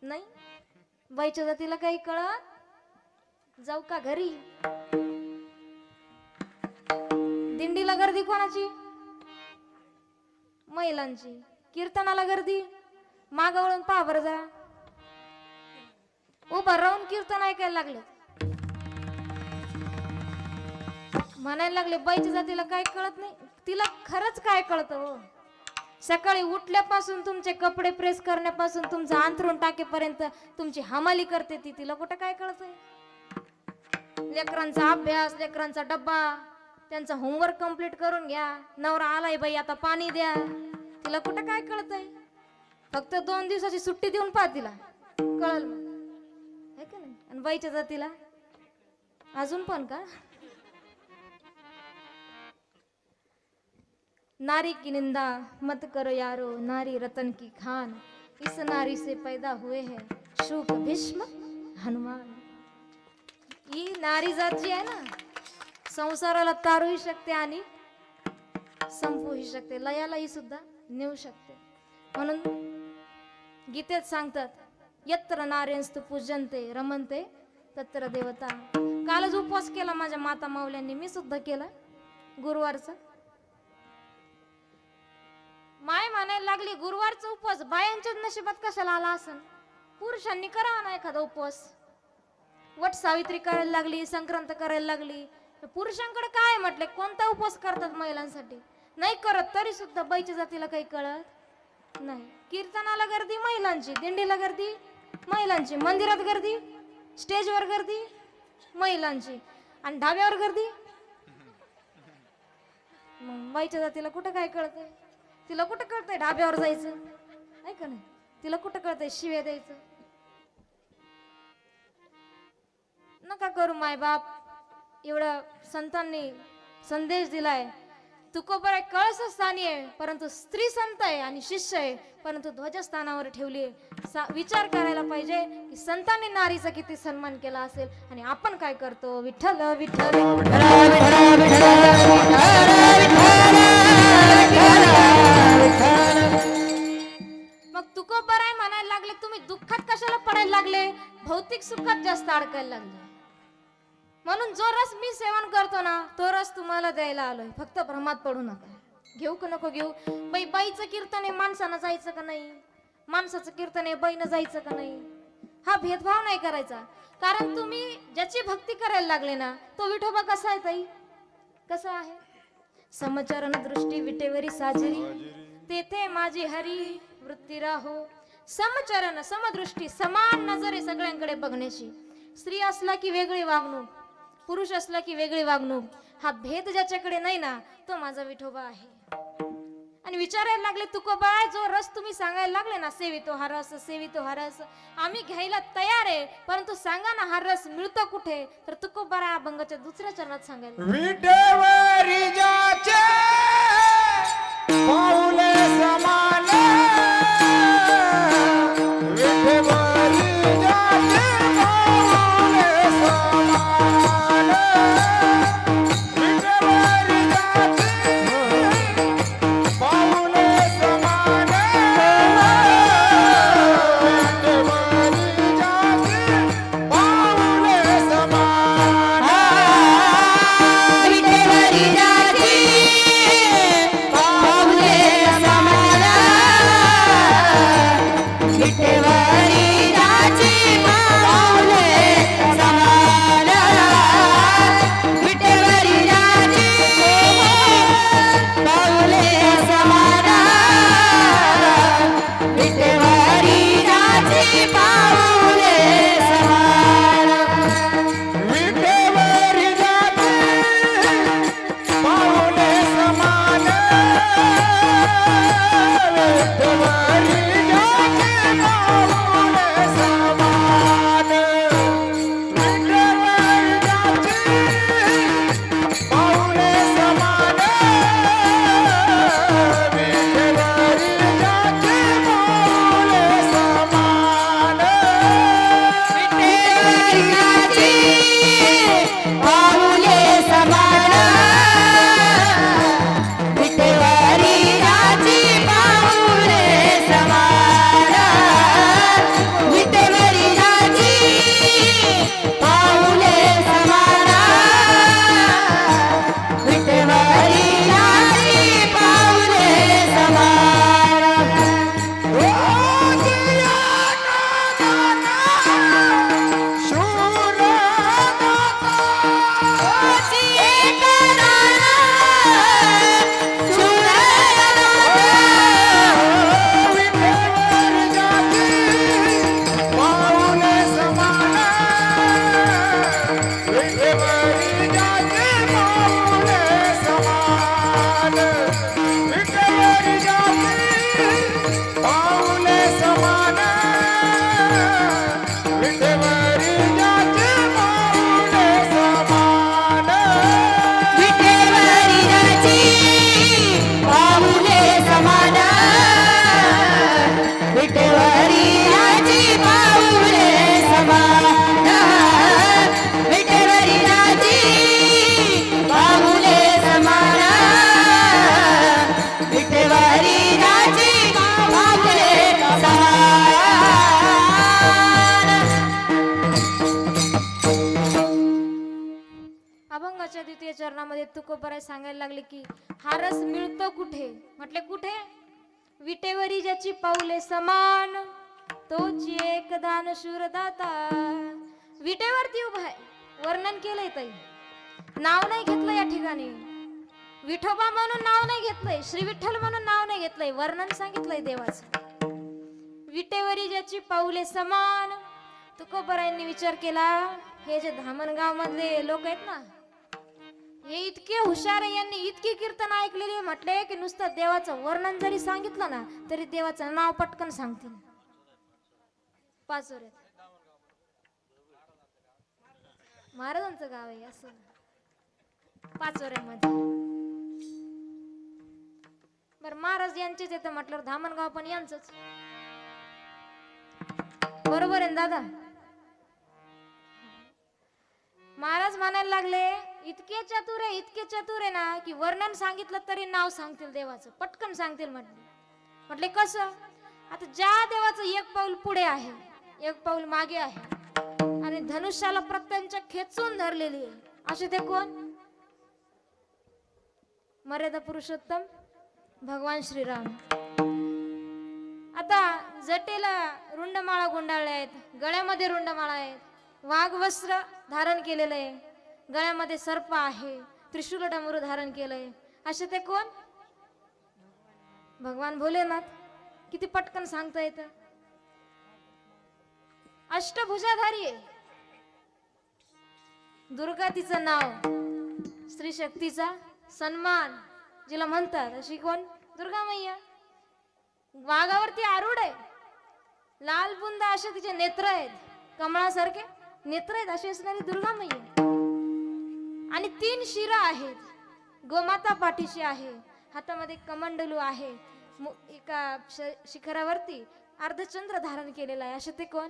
नाही, बाईच्या जातीला काही कळत, जाऊ का घरी? दिंडीला गर्दी कोणाची? महिलांची. कीर्तनाला गर्दी मागं वळून पहा बरं जा, उभं राहून कीर्तन ऐकायला लागले. म्हणायला लागले बाईच्या जातीला काय कळत नाही. तिला खरंच काय कळतं हो? सकाळी उठल्यापासून तुमचे कपडे प्रेस करण्यापासून तुमचं अंथरूण टाकेपर्यंत तुमची हमाली करते ती. तिला कुठं काय कळतंय? लेकरांचा अभ्यास, लेकरांचा डब्बा, त्यांचा होमवर्क कंप्लीट करून घ्या, नवरा आलाय बाई आता पाणी द्या. तिला कुठं काय कळतंय? फक्त 2 दिवसाची सुट्टी देऊन पहा, तिला कळल है का नाही? आणि बाईच्या जातीला अजून पण का? नारी की निंदा मत करो यारो, नारी रतन की खान, इस नारी से पैदा हुए हैं शुक भीष्म हनुमान. ही नारी जात जी आहे ना, संसाराला तारूही शकते आणि संपूही शकते, लयालाही सुद्धा नेऊ शकते. म्हणून गीतेत सांगतात, यत्र नार्यंस्तु पूजन्ते रमन्ते तत्र देवता. कालच उपवास केला माझ्या माता माऊल्यांनी, मी सुद्धा केला गुरुवारचा. माय म्हणायला लागली गुरुवारचा उपवास बायांच्याच नशिबात कशाला आला असन, पुरुषांनी करावा ना एखादा उपवास. वट सावित्री करायला लागली, संक्रांत करायला लागली. पुरुषांकडे काय म्हटले, कोणता उपवास करतात महिलांसाठी? नाही करत, तरी सुद्धा बाईच्या जातीला काही कळत नाही. कीर्तनाला गर्दी महिलांची, दिंडीला गर्दी महिलांची, मंदिरात गर्दी, स्टेजवर गर्दी महिलांची, आणि ढाब्यावर गर्दी. मग बाईच्या जातीला कुठं काय कळतंय? तिला कुठं कळतंय ढाब्यावर जायचं, आहे का नाही? तिला कुठं कळतंय शिव्या द्यायचं? नका करू माय बाप. एवढा संतांनी संदेश दिलाय. तुकोबराय कळस स्थानी आहे, परंतु स्त्री संत आहे आणि शिष्य आहे, परंतु ध्वजस्थानावर ठेवली आहे. विचार करायला पाहिजे की संतांनी नारीचा किती सन्मान केला असेल आणि आपण काय करतो. विठ्ठल विठ्ठल मग तुकोबराय म्हणायला लागले, तुम्ही दुःखात कशाला पडायला लागले, भौतिक सुखात जास्त अडकायला लागले. म्हणून जो रस मी सेवन करतो ना, तो रस तुम्हाला द्यायला आलोय. फक्त भ्रमात पडू नका. घेऊ का नको घेऊ? बाईचं कीर्तन आहे माणसानं जायचं का नाही, माणसाचं कीर्तन आहे बाईनं जायचं का नाही, हा भेदभाव नाही करायचा. कारण तुम्ही ज्याची भक्ती करायला लागले ना, तो विठोबा कसा आहे ताई? कसा आहे? समचरण दृष्टी विटेवरी साजरी, तेथे माझी हरी वृत्ती राहो. समचरण, समदृष्टी, समान नजरे सगळ्यांकडे बघण्याची. स्त्री असला की वेगळी वागणूक, पुरुष असला की वेगळी वागणूक. हा भेद ज्याच्याकडे नाही ना, तो माझा विठोबा आहे. आणि विचारायला लागले तुकोबाय, जो रस तुम्ही सांगायला लागले ना, सेवितो हा रस, सेवितो हा रस, आम्ही घ्यायला तयार आहे, परंतु सांगा ना हा रस मिळतो कुठे? तर तुकोबाराय अभंगाच्या दुसऱ्या चरणात सांगायला, विटेवरी जाचे पाऊले समान, विटेवरी जाचे पाऊले समान, विटेवरी जाचे पाऊले समान, विटेवरी जाचे पाऊले समान, विटेवरी जाती अभंगाच्या द्वितीय चरणामध्ये तुकोबराय सांगायला लागले की हा रस मिळतो कुठे? म्हटले कुठे? विटेवरी ज्याची पाऊले समान तोची एक दान शूरदाता. विटेवरती उभा आहे, वर्णन केलंय ताई, नाव नाही घेतलं या ठिकाणी. विठोबा म्हणून नाव नाही घेतलंय, श्री विठ्ठल म्हणून नाव नाही घेतलंय, वर्णन सांगितलंय देवाचं. विटेवरी ज्याची पाऊले समान. तुकोबरायांनी विचार केला, हे जे धामणगाव मधले लोक आहेत ना, हे इतके हुशार आहे, यांनी इतकी कीर्तन ऐकलेली, म्हटले की नुसतं देवाचं वर्णन जरी सांगितलं ना तरी देवाचं नाव पटकन सांगतील. पाचोऱ्यात महाराजांचं गाव आहे असं, पाचोऱ्यामध्ये. बर, महाराज यांचेच येतं म्हटलं, धामणगाव पण यांचंच, बरोबर आहे ना दादा? महाराज म्हणायला लागले, इतके चतुर आहे, इतके चतुर आहे ना की वर्णन सांगितलं तरी नाव सांगतील देवाचं, पटकन सांगतील. म्हटले कसं? आता ज्या देवाचं एक पाऊल पुढे आहे, एक पाऊल मागे आहे आणि धनुष्याला प्रत्यंच्या खेचून धरलेली आहे, असे ते कोण? मर्यादा पुरुषोत्तम भगवान श्रीराम. आता जटेला रुंडमाळा गुंडाळल्या आहेत, गळ्यामध्ये रुंडमाळा आहेत, वाघ वस्त्र धारण केलेलं आहे, गळ्यामध्ये सर्प आहे, त्रिशूल डमरू धारण केलंय, असे ते कोण? भगवान भोलेनाथ. किती पटकन सांगता येतं. अष्टभुजाधारी आहे. दुर्गा तिचं नाव, स्त्री शक्तीचा सन्मान जिला म्हणतात, अशी कोण? दुर्गा मैया. वाघावरती आरूढ आहे, लाल बुंदा असे तिचे नेत्र आहेत, कमळासारखे नेत्र आहेत अशी असणारी दुर्गा मैया. आणि 3 शिरा आहेत, गोमाता पाठीशी आहे, हातामध्ये कमंडलू आहे, एका शिखरावरती अर्धचंद्र धारण केलेला आहे, असे ते कोण?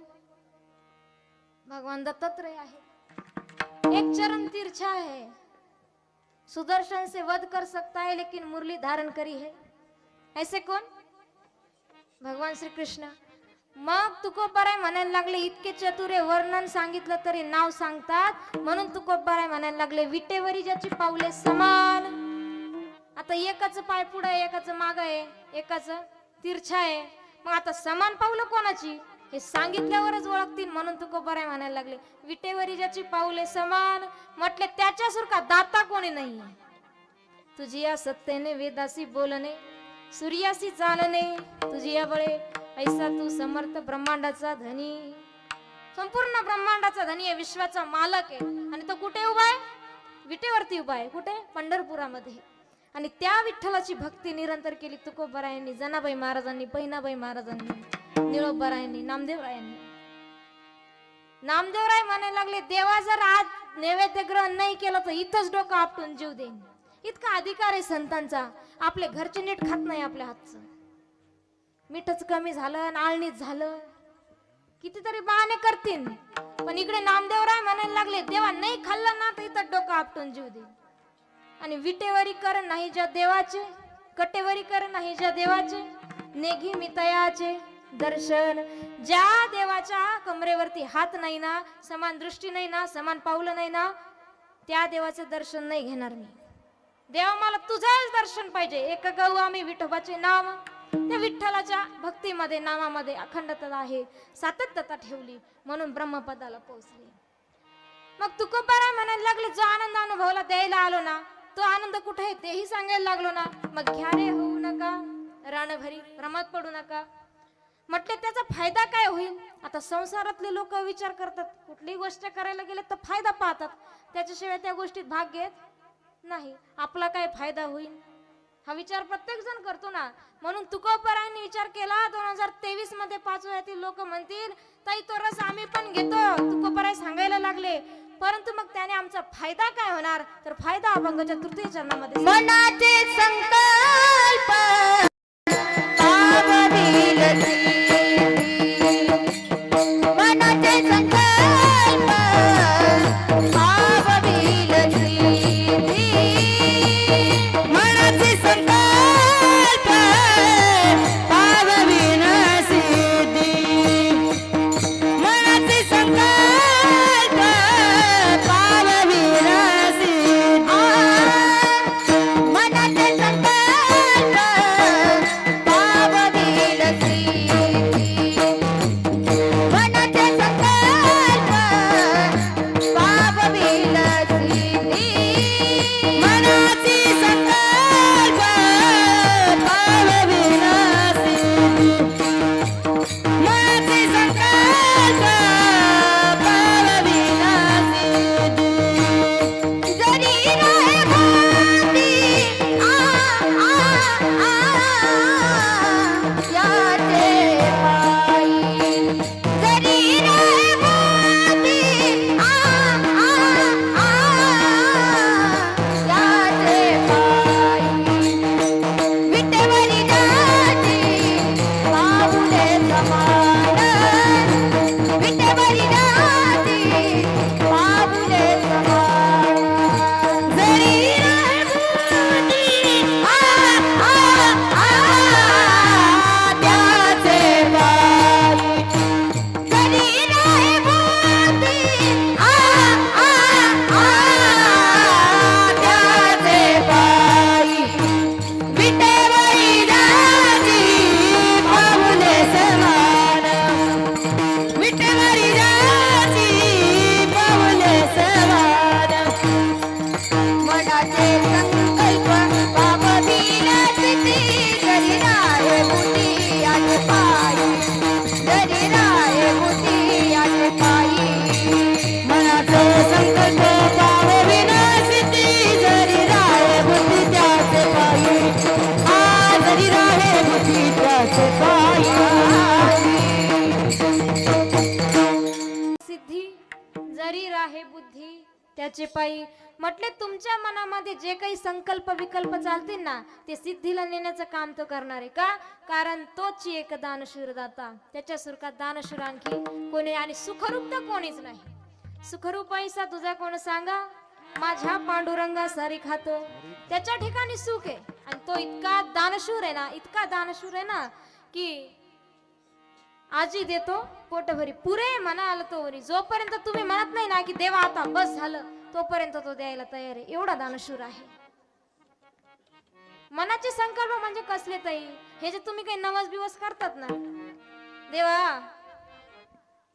भगवान दत्तात्रय आहे. एक चरण तिरछा है, सुदर्शन से वध कर सकता है लेकिन मुरली धारण करी है, ऐसे कोण? भगवान श्री कृष्ण. मग तुकोबाराय म्हणायला लागले, इतके चतुरे, वर्णन सांगितलं तरी नाव सांगतात, म्हणून तुकोबाराय म्हणायला लागले, विटेवरी ज्याची पाऊले समान. आता एकाच पाय पुढे आहे, एकाच माग आहे, एकाच तिरछा आहे, मग आता समान पाऊलं कोणाची हे सांगितल्यावरच ओळखतील, म्हणून तुकोबाराय म्हणायला लागले, विटेवरी ज्याची पाऊले समान. म्हटले त्याच्यासारखा दाता कोणी नाही. तुझी या सत्तेने वेदासी बोलणे, सूर्यासी चालणे, तुझी या बळे ऐसा तू समर्थ ब्रह्मांडाचा धनी. संपूर्ण ब्रह्मांडाचा धनी आहे, विश्वाचा मालक आहे. आणि तो कुठे उभा आहे? विटेवरती उभा आहे. कुठे? पंढरपुरामध्ये. आणि त्या विठ्ठलाची भक्ती निरंतर केली तुकोबारायांनी, जनाबाई महाराजांनी, बहिणाबाई महाराजांनी, निळोबारायांनी, नामदेवरायांनी. नामदेवराय म्हणायला लागले, देवा जर आज नैवेद्य ग्रहण नाही केलं तर इथंच डोकं आपटून जीव देईन. इतका अधिकार आहे संतांचा. आपले घरचे नीट खात नाही आपल्या हातचं, मीठच कमी झालं, आळणीच झालं, कितीतरी बहाणे करतील. पण इकडे नामदेवराय म्हणायला लागले, देवा नाही खाल्लं ना तर इथं डोकं आपटून जीव दे. आणि विटेवरी कर नाही ज्या देवाचे, कटेवरी कर नाही ज्या देवाचे, नेघी मितयाचे दर्शन. ज्या देवाच्या कमरेवरती हात नाही ना, समान दृष्टी नाही ना, समान पावलं नाही ना, त्या देवाचे दर्शन नाही घेणार मी. देवा मला तुझंच दर्शन पाहिजे. एक गाऊ आम्ही विठोबाचे नाम, त्या विठ्ठलाच्या भक्तीमध्ये, नामामध्ये अखंडता आहे, सातत्यता ठेवली, म्हणून ब्रह्मपदाला पोहोचले. मग तुकोबाराय म्हणायला लागले, जो आनंद अनुभवला द्यायला आलो ना, तो आनंद कुठे आहे तेही सांगायला लागलो ना. मग घ्या रे, होऊ नका रानभरी, भ्रमात पडू नका. म्हटले त्याचा फायदा काय होईल. आता संसारातले लोक विचार करतात, कुठलीही गोष्ट करायला गेले तर फायदा पाहतात, त्याच्याशिवाय त्या गोष्टीत भाग घेत नाही. आपला काय फायदा होईल हा विचार प्रत्येक जण करतो ना. म्हणून तुकोबारायांनी विचार केला, 2023 मध्ये 5 वयातील लोक म्हणतील, ताई तो रस आम्ही पण घेतो. तुकोबाराय सांगायला लागले, परंतु मग त्याने आमचा फायदा काय होणार. तर फायदा अभंगाच्या तृतीय चरणामध्ये मनाचे संकल्प पावतील सिद्धी. मनाचे संकल्प पावतील सिद्धी. मनाचे संकल्प पावतील सिद्धी. मनाचे संकल्प पावतील सिद्धी. मनाचे संकल्प पावतील सिद्धी. मनाचे संकल्प पावतील सिद्धी. मनाचे संकल्प पावतील सिद्धी. मनाचे संकल्प पावतील सिद्धी. जरी राहे मोती याचे पायी. जरी राहे मोती याचे पायी. विटेवरी जाती पाऊले समान. विटेवरी जाती पाऊले समान. जरी राहे मोती त्याचे पायी. जरी राहे मोती त्याचे पायी. विटेवरी जाती पाऊले समान. विटेवरी जाती पाऊले समान. मनाचे संकल्प पावतील सिद्धी. जरी राहे मोती याचे पायी. जरी राहे मोती याचे पायी. मनाचे संकल्प पावतील सिद्धी. जरी राहे मोती त्याचे पायी. जरी राहे मोती त्याचे पायी. सिद्धी जरी राहे बुद्धी त्याचे पायी. म्हटले तुमच्या मनामध्ये जे काही संकल्प विकल्प चालतील ना, ते सिद्धीला नेण्याचं काम तो करणार आहे. का? कारण तोच एक दानशूर दाता, त्याच्या सुरकात दानशूर आणखी कोणी, आणि सुखरूप तर कोणीच नाही. सुखरूप पैसा तुझा कोण सांगा, माझ्या पांडुरंगा सारी खातो, त्याच्या ठिकाणी सुख आहे. आणि तो इतका दानशूर आहे ना, इतका दानशूर आहे ना, की आजी देतो पोटभरी, पुरे म्हणाल तो वरी. जोपर्यंत तुम्ही म्हणत नाही ना की देवा आता बस झालं, तोपर्यंत तो द्यायला तयार आहे. एवढा दानशूर आहे. मनाचे संकल्प म्हणजे कसले ताई, हे जे तुम्ही काही नवस बिवस करतात ना, देवा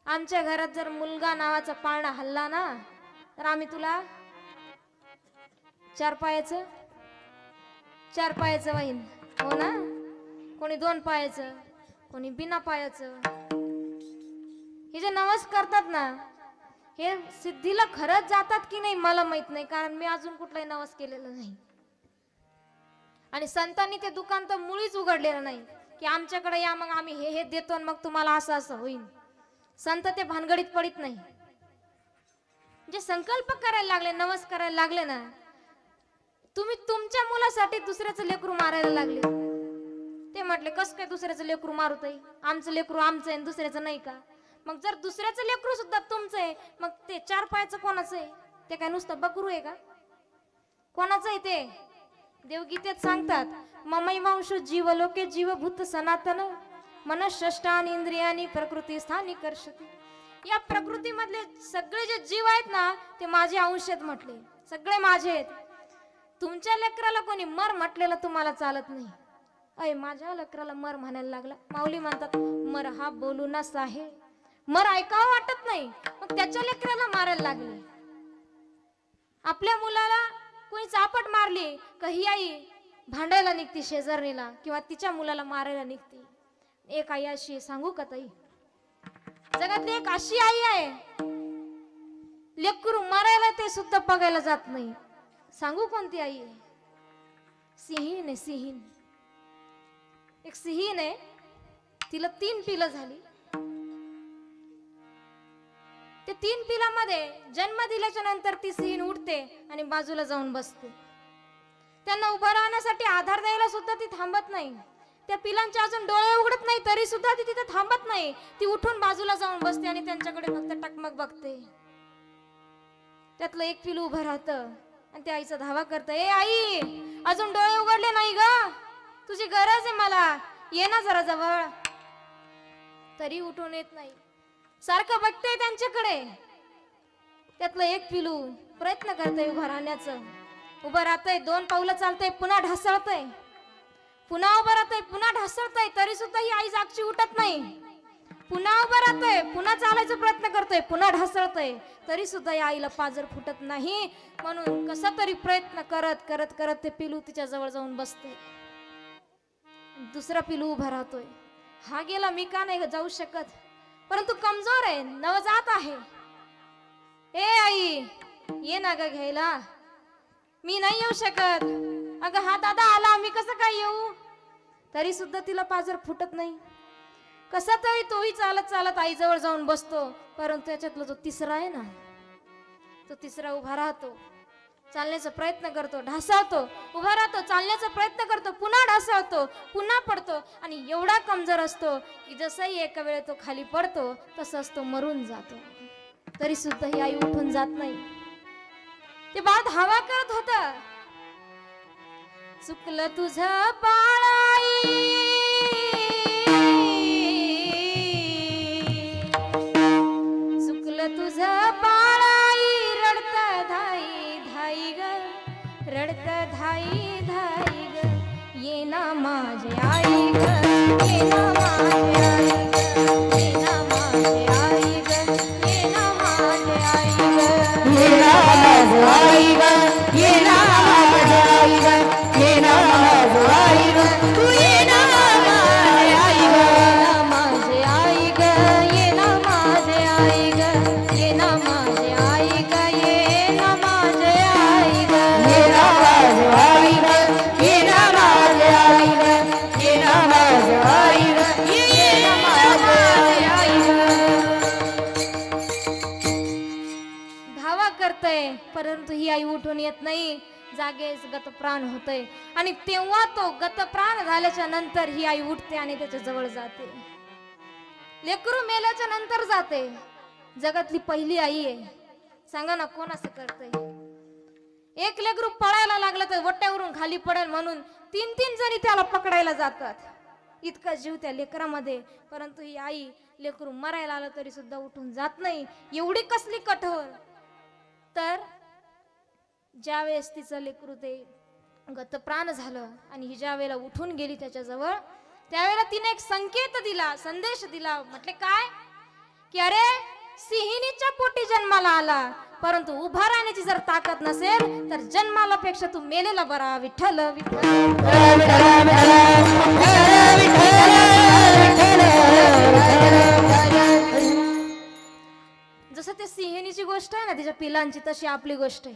आमच्या घरात जर मुलगा नावाचा पाळणा हल्ला ना, तर आम्ही तुला 4 पायाचं वाहीन. हो ना, कोणी 2 पायाचं, कोणी बिना पायाचं. हे जे नवस करतात ना, हे सिद्धीला खरंच जातात की नाही मला माहित नाही, कारण मी अजून कुठलाही नवस केलेला नाही. आणि संतांनी ते दुकान तर मुळीच उघडलेलं नाही की आमच्याकडे या, मग आम्ही हे देतो आणि मग तुम्हाला असं असं होईल. संत ते भानगडीत पडित नाही. जे संकल्प करायला लागले, नवस करायला लागले ना, तुम्ही तुमच्या मुलासाठी दुसऱ्याचं लेकरू मारायला लागले. ते म्हटले कस काय दुसऱ्याचं लेकरू मारुताई, आमचं लेकरू आमचं आहे दुसऱ्याचं नाही का. मग जर दुसऱ्याचं लेकरू सुद्धा तुमचं आहे, मग ते 4 पायाचं कोणाचं आहे? ते काय नुसतं बकरू आहे का? कोणाचं आहे ते? देवगीतेत सांगतात, ममैवांश जीवलोके जीवभूत सनातन मन षष्टानी इंद्रियानी प्रकृती स्थानी कर्षती. या प्रकृतीमधले सगळे जे जीव आहेत ना, ते माझे अंश आहेत म्हटले, सगळे माझे आहेत. तुमच्या लेकराला कोणी मर म्हटलेलं तुम्हाला चालत नाही. अय माझ्या लेकराला मर म्हणायला लागला. माऊली म्हणतात मर हा बोलूनच आहे, मर ऐकावं वाटत नाही, मग त्याच्या लेकराला मारायला लागले. आपल्या मुलाला कोणी चापट मारली का ही आई भांडायला निघते शेजारणीला किंवा तिच्या मुलाला मारायला निघते. एक आई अशी आहे, सांगू का ताई, जगातली एक अशी आई आहे लेकरू मारायला ते सुद्धा बघायला जात नाही. सांगू कोणती आई आहे? सिहीन आहे, सिहीन. एक सिहीन आहे, तिला 3 पिलं झाली. ते 3 पिलामध्ये जन्म दिल्याच्या नंतर ती सिहीन उठते आणि बाजूला जाऊन बसते. त्यांना उभं राहण्यासाठी आधार द्यायला सुद्धा ती थांबत नाही. त्या पिलांचे अजून डोळे उघडत नाही तरी सुद्धा ती तिथे थांबत नाही. ती उठून बाजूला जाऊन बसते आणि त्यांच्याकडे फक्त टकमक बघते. त्यातलं एक पिलू उभं राहतं आणि त्या आईचा धावा करतं, ए आई, अजून डोळे उघडले नाही ग, तुझी गरज आहे मला, ये ना जरा जवळ. तरी उठून येत नाही, सारखं बघतंय त्यांच्याकडे. त्यातलं एक पिलू प्रयत्न करतंय उभं राहण्याचं. उभं राहतंय, 2 पावलं चालतंय, पुन्हा ढासळतंय, पुन्हा उभं राहतंय, पुन्हा ढासळतंय, तरी सुद्धा ही आई जागची उठत नाही. पुन्हा उभं राहतंय, पुन्हा चालायचा प्रयत्न करतोय, पुन्हा ढासळतंय, तरी सुद्धा या आईला पाजर फुटत नाही. म्हणून कसा तरी प्रयत्न करत करत करत ते पिलू तिच्या जवळ जाऊन बसते. दुसरा पिलू उभा राहतोय. हा गेला, मी का नाही जाऊ शकत, परंतु कमजोर आहे, नवजात आहे. ए आई, ये ना ग घ्यायला, मी नाही येऊ शकत. अगं हा दादा आला, मी कसं काय येऊ? तरी सुद्धा तिला पाजर फुटत नाही. कसा तरी तोही चालत चालत आईजवळ जाऊन बसतो. परंतु त्याच्यातला जो तिसरा आहे ना, तो तिसरा उभा राहतो, चालण्याचा प्रयत्न करतो, ढासळतो, उभा राहतो, चालण्याचा प्रयत्न करतो, पुन्हा ढासळतो, पुन्हा पडतो आणि एवढा कमजोर असतो की जसंही एका वेळेत तो खाली पडतो तसंच तो मरून जातो. तरी सुद्धा ही आई उठून जात नाही. ते बाळ धावा करत होत. चुकलं तुझं बाळाई, चुकलं तुझं बाळाई, रडत धाई धाई ग, रडत धाई धाई ग, ये ना माझी आई ग, ये ना माझी आई ग, ये ना माझी आई ग, ये ना माझी आई ग, ये ना माझी आई ग, ये ना माझी आई ग, ये ना माझी आई ग, तू ये ना माझी आई ग, माझे आई ग, ये ना माझे आई ग, ये ना माझे आई ग, ये ना माझे आई ग, ये ना माझी आई ग, ये ना माझी आई ग, ये ना माझी आई ग, ये ना माझी आई ग. धावा करतय, परंतु ही आई उठून येत नाही. जागेच गतप्राण होतय आणि तेव्हा तो गतप्राण झाल्याच्या नंतर ही आई उठते आणि त्याच्या जवळ जाते. लेकरू मेल्याच्या नंतर जाते. जगातली पहिली आई आहे. सांगा ना कोण असं करतय? एक लेकरू पळायला लागलं तर वट्यावरून खाली पडेल म्हणून 3-3 जणी त्याला पकडायला जातात. इतका जीव त्या लेकरामध्ये. परंतु ही आई लेकरू मरायला आलं तरी सुद्धा उठून जात नाही. एवढी कसली कठोर. तर ज्या वेळेस तिचं लेकरू ते गतप्राण झालं आणि ही ज्या वेळेला उठून गेली त्याच्याजवळ, त्यावेळेला तिने एक संकेत दिला, संदेश दिला. म्हटले काय की अरे सिहिणीच्या पोटी जन्माला आला, परंतु उभा राहण्याची जर ताकद नसेल तर जन्माला पेक्षा तू मेलेला बरा. विठ्ठल जसं ते सिंहिणीची गोष्ट आहे ना, तिच्या पिलांची, तशी आपली गोष्ट आहे.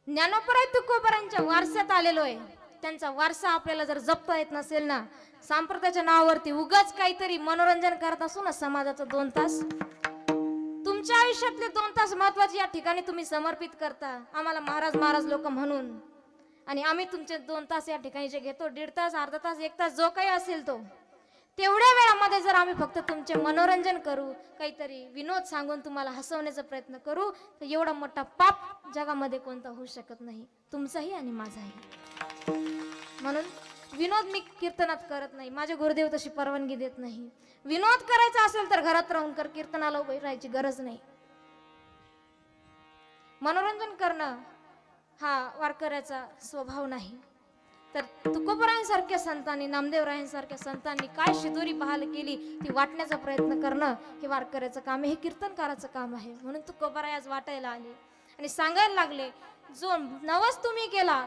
ज्ञानोबराय तुकोबरांच्या वारसात आलेलो आहे. त्यांचा वारसा आपल्याला जर जपता येत नसेल ना, संप्रदायाच्या नावावरती उगाच काहीतरी मनोरंजन करत असू ना समाजाचं 2 तास, तुमच्या आयुष्यातले 2 तास महत्वाचे या ठिकाणी तुम्ही समर्पित करता आम्हाला महाराज महाराज लोक म्हणून, आणि आम्ही तुमचे 2 तास या ठिकाणी जे घेतो, 1.5 तास, अर्धा तास, 1 तास, जो काही असेल तो, तेवढ्या वेळामध्ये जर आम्ही फक्त तुमचे मनोरंजन करू, काहीतरी विनोद सांगून तुम्हाला हसवण्याचा प्रयत्न करू, तर एवढा मोठा पाप जगामध्ये कोणता होऊ शकत नाही, तुमचाही आणि माझाही. म्हणून विनोद मी कीर्तनात करत नाही. माझे गुरुदेव तशी परवानगी देत नाही. विनोद करायचा असेल तर घरात राहून कर, कीर्तनाला उभी राहायची गरज नाही. मनोरंजन करणं हा वारकऱ्याचा स्वभाव नाही. तर तुकोबरायांसारख्या संतांनी, नामदेवरायांसारख्या संतांनी काय शिदोरी बहाल केली ती वाटण्याचा प्रयत्न करणं हे वारकऱ्याचं काम आहे, हे कीर्तनकाराचं काम आहे. म्हणून तुकोबराय आज वाटायला आले. आणि सांगायला लागले जो नवस तुम्ही केला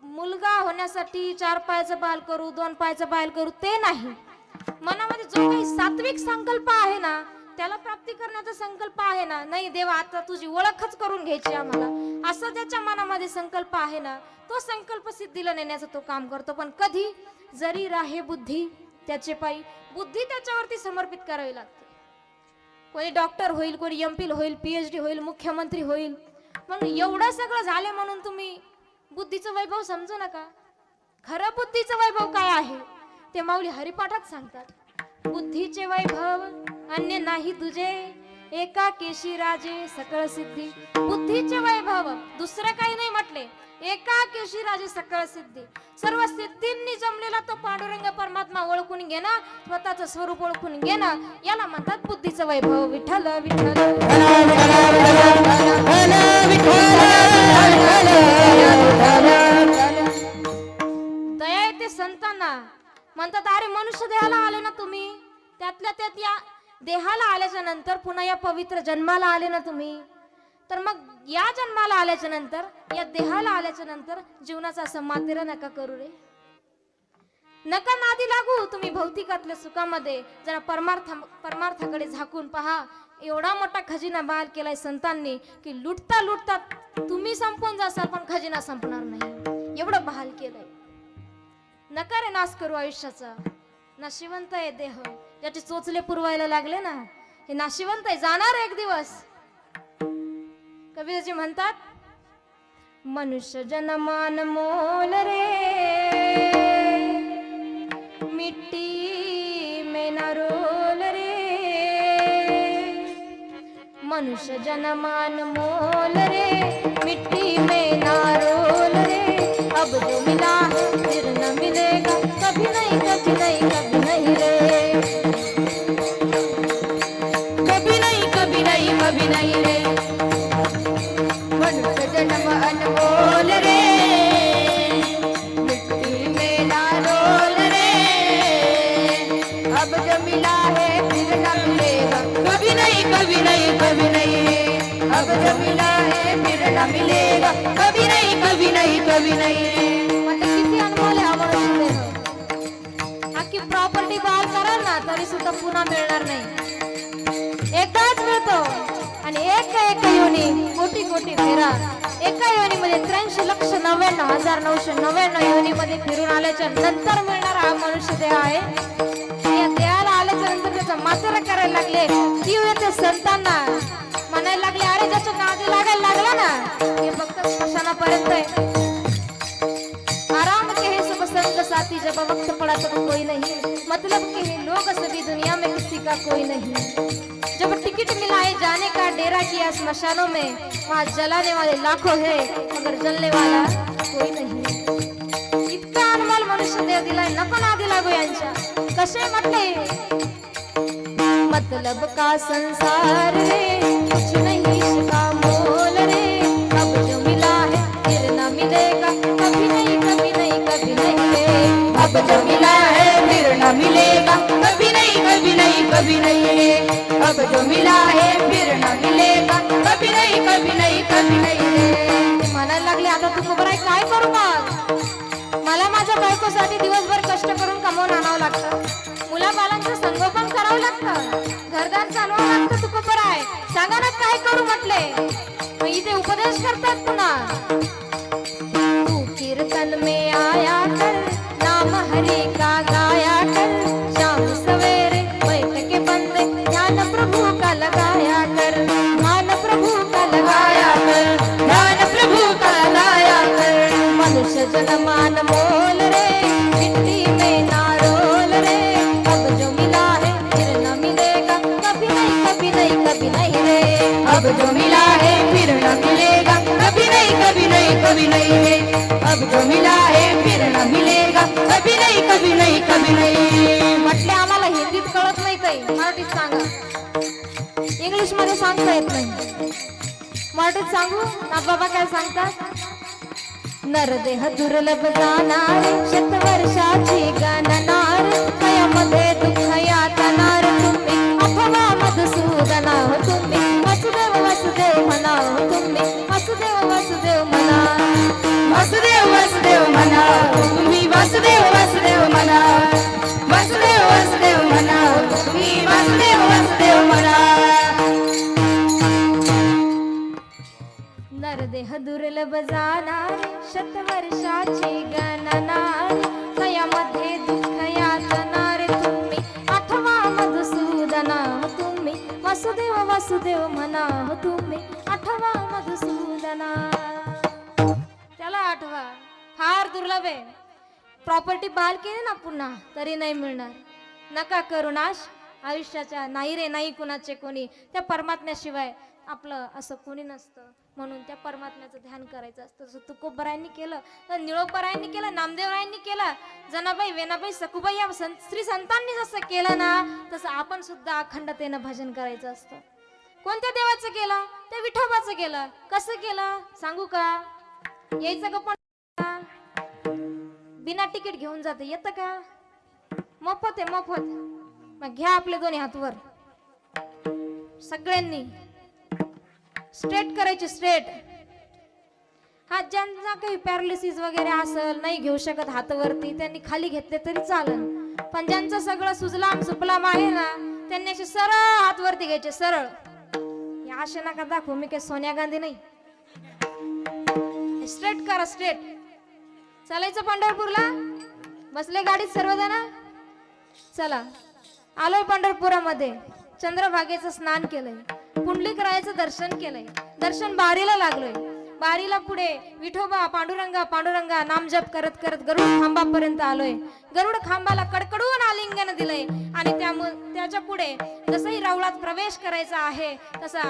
मुलगा होण्यासाठी 4 पायाचा बाल करू 2 पायाचा बाल करू ते नाही, मनामध्ये जो काही सात्विक संकल्प आहे ना त्याला प्राप्ती करण्याचा संकल्प आहे ना, नाही देवा आता तुझी ओळखच करून घ्यायची आम्हाला, असं त्याच्या मनामध्ये संकल्प आहे ना तो संकल्प सिद्धीला नेण्याचं तो काम करतो. पण कधी जरी राहे बुद्धी त्याचे पायी, बुद्धी त्याच्यावरती समर्पित करावी लागते. कोणी डॉक्टर होईल, कोणी एमपील होईल, पीएचडी होईल, मुख्यमंत्री होईल, म्हणून एवढं सगळं झाले म्हणून तुम्ही बुद्धीचं वैभव समजू नका. खरं बुद्धीचं वैभव काय आहे ते माऊली हरिपाठात सांगतात. बुद्धीचे वैभव अन्य नाही तुझे, एका केशी राजे सकळ सिद्धी. बुद्धीचे वैभव दुसरं काही नाही म्हटले, एका केशी राजे सकळ सिद्धी. सर्व सिद्धींनी जमलेला तो पांडुरंग परमात्मा ओळखून घेणं, स्वतःचं स्वरूप ओळखून घेणं, याला म्हणतात बुद्धीचं वैभव. विठ्ठल विठ्ठल दया येते संतांना. म्हणतात अरे मनुष्य देहाला आले ना तुम्ही, त्यातल्या त्यात या देहाला आल्याच्या नंतर पुन्हा या पवित्र जन्माला आले ना तुम्ही, तर मग या जन्माला आल्याच्या नंतर या देहाला आल्याच्या नंतर जीवनाचा असं मातेरा नका करू रे, नका नादी लागू तुम्ही भौतिकातल्या सुखामध्ये. जरा परमार्थाकडे झाकून पहा. एवढा मोठा खजिना बहाल केलाय संतांनी की लुटता लुटता तुम्ही संपून जासाल पण खजिना संपणार नाही, एवढं बहाल केलंय. नका रे नाश करू आयुष्याचा. नाशिवंत आहे देह, ज्याचे चोचले पुरवायला लागले ना हे नाशिवंत आहे, जाणार एक दिवस. कबीरजी म्हणतात मनुष्य जन्मान मोल रे, मिट्टी में न रोल रे. मनुष्य जन्मान मोल रे, मिट्टी में न रोल रे. अब जो मिला है फिर न मिलेगा, कभी नहीं कभी नहीं कभी नहीं रे. कभी नहीं कभी नहीं कभी नहीं रे. मनुष्य जन्म अनमोल रे, मिट्टी में ना रोल रे. अब जो मिला है फिर न मिलेगा, कभी नहीं कभी नहीं कभी नहीं रे. अब जो मिला है फिर न मिलेगा, कभी नहीं कभी नहीं कभी नहीं रे. म्हणजे किती अनमोल आहे हा मनुष्य देह. आखी प्रॉपर्टी बहाल कराल ना तरी सुद्धा पुन्हा मिळणार नाही, एकदाच मिळतो. आणि एक योनी कोटी कोटी फेरा, एका योनीमध्ये 83,99,999 योनीमध्ये फिरून आल्याच्या नंतर मिळणारा हा मनुष्य देह आहे. या देहाला आल्याच्या नंतर त्याचा मातेरा करायला लागले. जीव येते संतांना, म्हणायला लागले अरे ज्याच्या नादी लागायला लागला ना हे फक्त स्मशानापर्यंत आहे. आराम के है सब संग साथी, जब वक्त पड़ा तब कोई नहीं, मतलब के है लोग सभी दुनिया में किसी का कोई नहीं. जब टिकट मिला है जाने का डेरा किया स्मशानों में, वहाँ जलाने वाले लाखों है मगर जलने वाला कोई नहीं. इतका अनमोल मनुष्य देह दिलाय, नको नादी लागू यांच्या. कसे म्हटले मतलब का संसार रे, कुछ नहीं इसका मोल रे. अब जो मिला है फिर न मिलेगा, कभी नहीं कभी नहीं कभी नहीं रे. अब जो मिला है फिर न मिलेगा, कभी नहीं कभी नहीं कभी नहीं रे. अब जो मिला है फिर न मिलेगा, कभी नहीं कभी नहीं कभी नहीं रे. ते म्हणायला लागले आता तू खबर आहे काय करू मग, मला माझ्या बायकोसाठी दिवसभर कष्ट करून कमवून आणावं लागतं, मुलाबालांचं संगोपन करावं लागतं, घरदार चालवावं लागतं. तू खबर आहे सांगा ना काय करू म्हटले. मग इथे उपदेश करतात पुन्हा. तू कीर्तन में आया कर, नाम हरि का गाया कर, शाम सवेरे बैठ के बंदे ध्यान प्रभु का लगाया कर. ध्यान प्रभु का लगाया कर, ध्यान प्रभु का लाया कर. मनुष्य जन्मान मोल रे, मिट्टी में ना रोल रे. अब जो मिला है फिर न मिलेगा, कभी नहीं कभी नहीं कभी नहीं रे. अब जो मिला है फिर न मिलेगा, कभी नहीं कभी नहीं कभी नहीं रे. अब जो मिला है फिर न मिलेगा, कभी नहीं कभी नहीं कभी नहीं. म्हटले आम्हाला हिंदीत कळत नाही काही, मराठीत सांगा. इंग्लिश मध्ये सांगता येत नाही, मराठीत सांगू ना बाबा काय सांगतात. नरदेह दुर्लभ जाणार, शतवर्षाची गणनार, कयामध्ये दुःख यातनार. तुम्ही अथवा मधुसूदना हो तुम्ही, वसुदेव वसुदेव म्हणा हो तुम्ही. जाणारे शतवर्षाची गणना कयामध्ये दुःख यातनारे तुम्ही आठवा मधुसूदना तुम्ही वासुदेव वासुदेव म्हणा तुम्ही आठवा मधुसूदना. त्याला आठवा, फार दुर्लभ आहे. प्रॉपर्टी बहाल केली ना पुन्हा तरी नाही मिळणार. नका करू नाश आयुष्याच्या, नाही रे नाही कुणाचे कोणी, त्या परमात्म्याशिवाय आपलं असं कोणी नसतं. म्हणून त्या परमात्म्याचं ध्यान करायचं असतं. जसं तुकोबरायांनी केलं, तर निळोपरायांनी केलं, नामदेवरायांनी केलं, जनाबाई वेनाबाई सखुबाई या श्री संतांनी जसं केलं ना, तसं आपण सुद्धा अखंडतेनं भजन करायचं असतं. कोणत्या देवाचं केलं? त्या विठोबाचं केलं. कसं केलं सांगू का? यायचं का पण बिना तिकीट घेऊन जाते, येतं का? मोफत आहे मोफत. मग घ्या आपले दोन्ही हात वर, सगळ्यांनी स्ट्रेट करायचे, स्ट्रेट. हा ज्यांना काही पॅरालिसिस वगैरे असेल, नाही घेऊ शकत हात वरती, त्यांनी खाली घेतले तरी चालेल. पण ज्यांचं सगळं सुजलाम सुफलाम आहे ना, त्यांनी असे सरळ हात वरती घ्यायचे, सरळ. या असे नका दाखवू, मी काही सोनिया गांधी नाही. स्ट्रेट करा, स्ट्रेट. चालायचं पंढरपूरला. बसले गाडीत सर्वजण. चला, आलोय पंढरपुरामध्ये. चंद्रभागेचं स्नान केलंय, पुंडलिकरायाचं दर्शन केलंय, दर्शन बारीला लागलोय. बारीला पुढे विठोबा पांडुरंगा पांडुरंगा नाम जप करत करत गरुड खांबापर्यंत आलोय. गरुड खांबाला कडकडून आलिंगन दिलंय. आणि त्याच्या पुढे जसंही रवळात प्रवेश करायचा आहे, तसा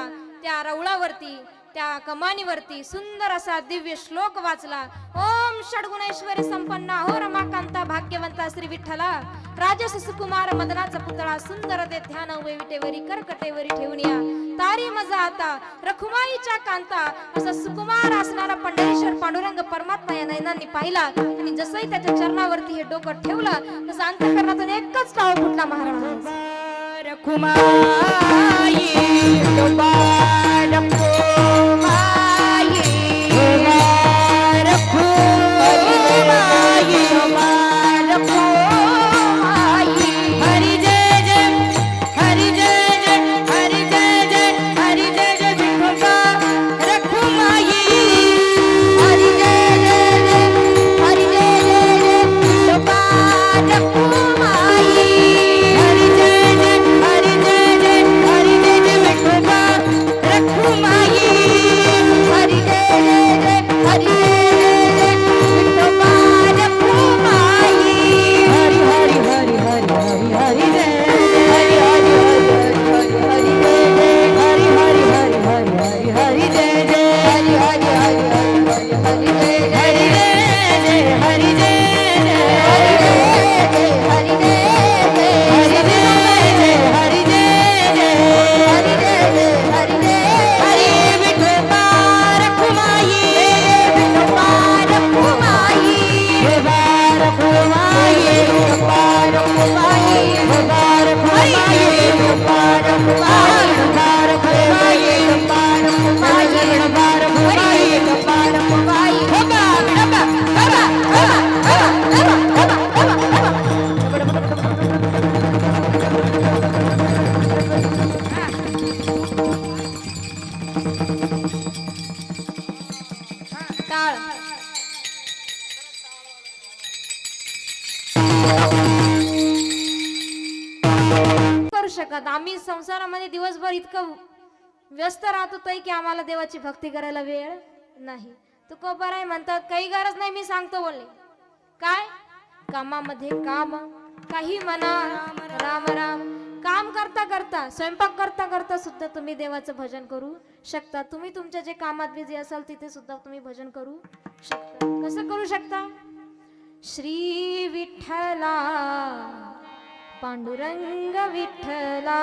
त्या रवळावरती, त्या कमानीवरती सुंदर असा दिव्य श्लोक वाचला. ओम षडगुणेश्वरी संपन्ना हो रमाकांता भाग्यवंता श्री विठ्ठला राजस सुकुमार मदनाचा पुतळा सुंदर ते ध्यान वेविटेवरी करकटेवरी ठेवून या तारी मजा आता रखुमाईच्या कांता. असा सुकुमार असणारा पंढरीश्वर पांडुरंग परमात्मा या नयनांनी पाहिला. आणि जसंही त्याच्या चरणावरती हे डोकं ठेवलं, तसं अंतःकरणातून एकच टाळ फुटला महाराज. रखुमाई हरि जय जय हरि जय जय हरि जय जय हरि जय जय विठोबा रखुमाई. हरि जय जय जय हरि जय जय जय विठोबा रखुमाई. हरि जय जय हरि जय जय हरि जय जय विठोबा रखुमाई. हरि जय जय जय हरि जय जय जय विठोबा रखुमाई. हरि हरि हरि हरि हरि हरि जय हरि हरि हरि हरि हरि जय जय हरि हरि हरि हरि हरि जय जय हरि हरि हरि हरि हरि जय हरि जय हरि जय हरि जय हरि जय हरि जय हरि जय हरि जय हरि विठोबा रखुमाई. विठोबा रखुमाई. विठोबा रखुमाई. विठोबा रखुमाई. विठोबा रखुमाई. विठोबा रखुमाई. विठोबा रखुमाई. विठोबा रखुमाई. विठोबा रखुमाई. विठोबा रखुमाई. विठोबा विठोबा बाबा बाबा बाबा टाळ. करू शकत. आम्ही संसारामध्ये दिवसभर इतकं व्यस्त राहतो की आम्हाला देवाची भक्ती करायला वेळ नाही. तुकोबाराय म्हणतात काही गरज नाही, मी सांगतो बोलले. काय? कामामध्ये काम, काही म्हणा राम राम. काम करता करता, स्वयंपाक करता करता सुद्धा तुम्ही देवाचं भजन करू शकता. तुम्ही तुमच्या जे कामात बिझी असाल तिथे सुद्धा तुम्ही भजन करू शकता. कसं करू शकता? श्री विठ्ठला पांडुरंग विठ्ठला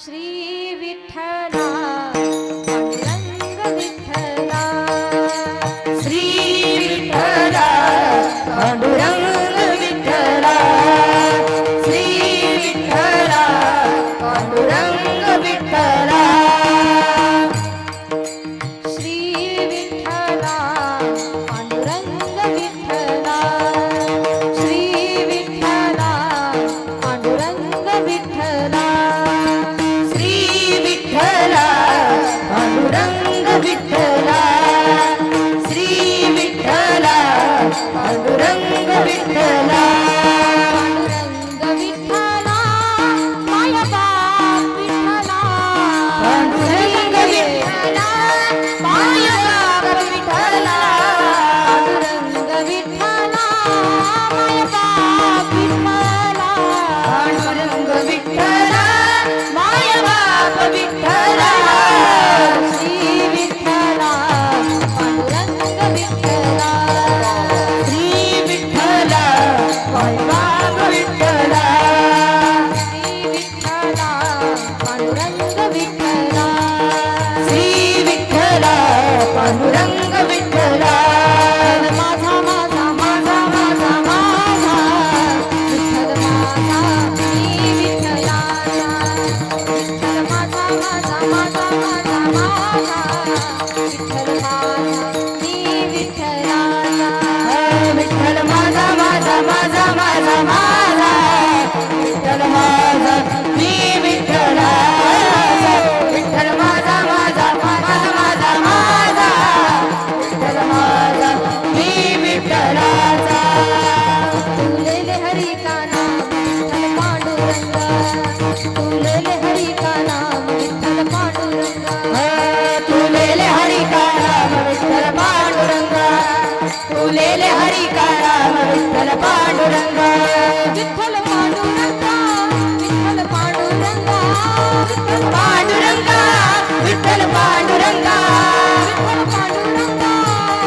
श्री विठ्ठला पांडुरंग विठ्ठला श्री विठ्ठला पांडुरंग विठ्ठला. श्री विठ्ठला पांडुरंग विठ्ठला. श्री विठ्ठला पांडुरंग विठ्ठला श्री विठ्ठला पांडुरंग विठ्ठला. श्री विठ्ठला पांडुरंग विठ्ठला. फुलेले हरी का नाम विठ्ठल पांडुरंगा विठ्ठल पांडुरंगा विठ्ठल पांडुरंगा पांडुरंगा विठ्ठल पांडुरंगा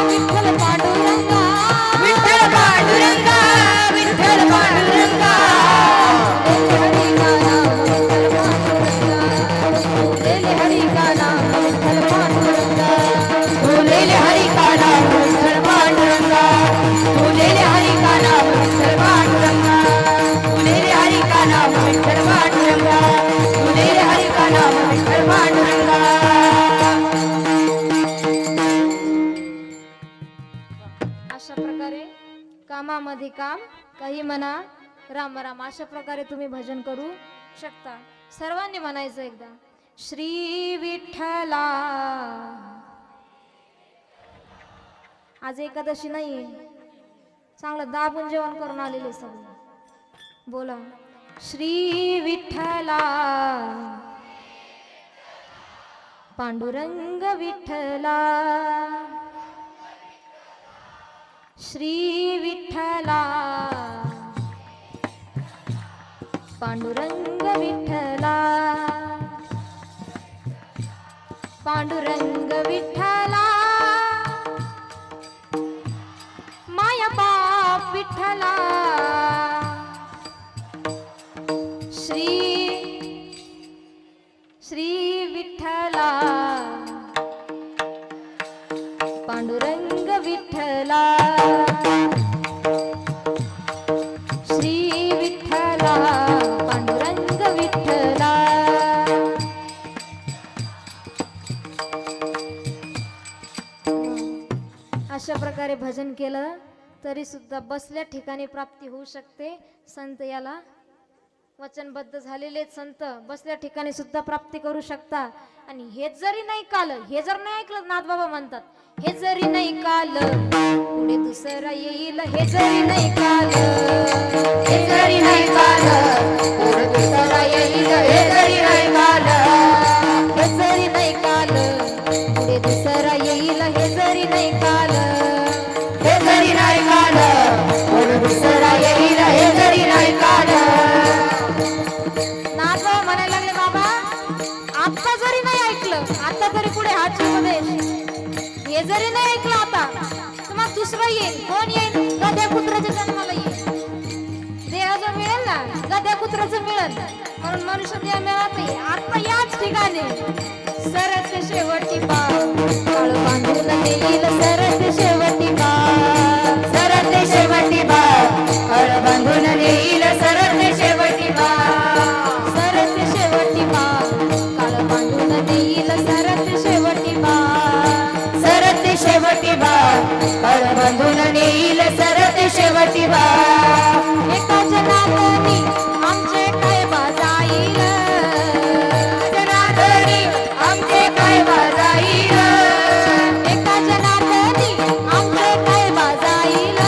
विठ्ठल पांडुरंगा विठ्ठल पांडुरंगा विठ्ठल पांडुरंगा हरी का नाम विठ्ठल पांडुरंगा फुलेले हरी का नाम विठ्ठल पांडुरंगा फुलेले हरी का नाम विठ्ठल पांडुरंगा फुलेले हरी का नाम विठ्ठल पांडुरंगा फुलेले हरी का नाम विठ्ठल पांडुरंगा अशा प्रकारे कामामध्ये काम काही म्हणा राम राम अशा प्रकारे तुम्ही भजन करू शकता. सर्वांनी म्हणायचं एकदा श्री विठ्ठला. आज एकादशी नाही चांगलं दाबून जेवण करून आलेले सगळे बोला श्री विठ्ठला पांडुरंग विठ्ठला श्री विठ्ठला पांडुरंग विठ्ठला पांडुरंग विठ्ठला माया बाप विठ्ठला श्री विठ्ठला पांडुरंग विठ्ठला श्री विठ्ठला पांडुरंग विठ्ठला. अशा प्रकारे भजन केलं तरी सुद्धा बसल्या ठिकाणी प्राप्ती होऊ शकते. संत याला वचनबद्ध झालेले संत बसल्या ठिकाणी सुद्धा प्राप्ती करू शकता. आणि हे जरी नाही काल हे जर नाही ऐकलं नाथबाबा म्हणतात हे जरी नाही काल पुढे दुसरा येईल हे जरी नाही काल हे जरी नाही काल पुढे दुसरा येईल हे जरी नाही काल हे जरी नाही काल पुढे दुसरा येईल हे जरी नाही काल हे जरी नाही काल पुढे दुसरा येईल हे जरी नाही काल नाथबाबा म्हणायला लागले बाबा आता जरी नाही ऐकलं आता तरी पुढे हाच उपदेश हे जरी नाही ऐकलं आता तर मग दुसरं येईल. कोण येईल? गध्या कुत्र्याच्या जन्माला येईल. देह जर मिळेल ना गध्या कुत्र्याचं मिळेल म्हणून मनुष्य देह मिळत नाही. आता याच ठिकाणी सरस शेवटी काळ बांधून येईल सरस शेवटी सरत शेवटी बा हळ बांधून येईल सरत शेवटी बा सरस शेवटी काळ बांधून येईल सरस शेवटी सरत शेवटी बा हळ बांधून येईल सरत शेवटी बा एका जनार्दनी आमचे काय बाजाईल जनार्दनी आमचे काय वाजाईल एका जनार्दनी आमचे काय बाजाईल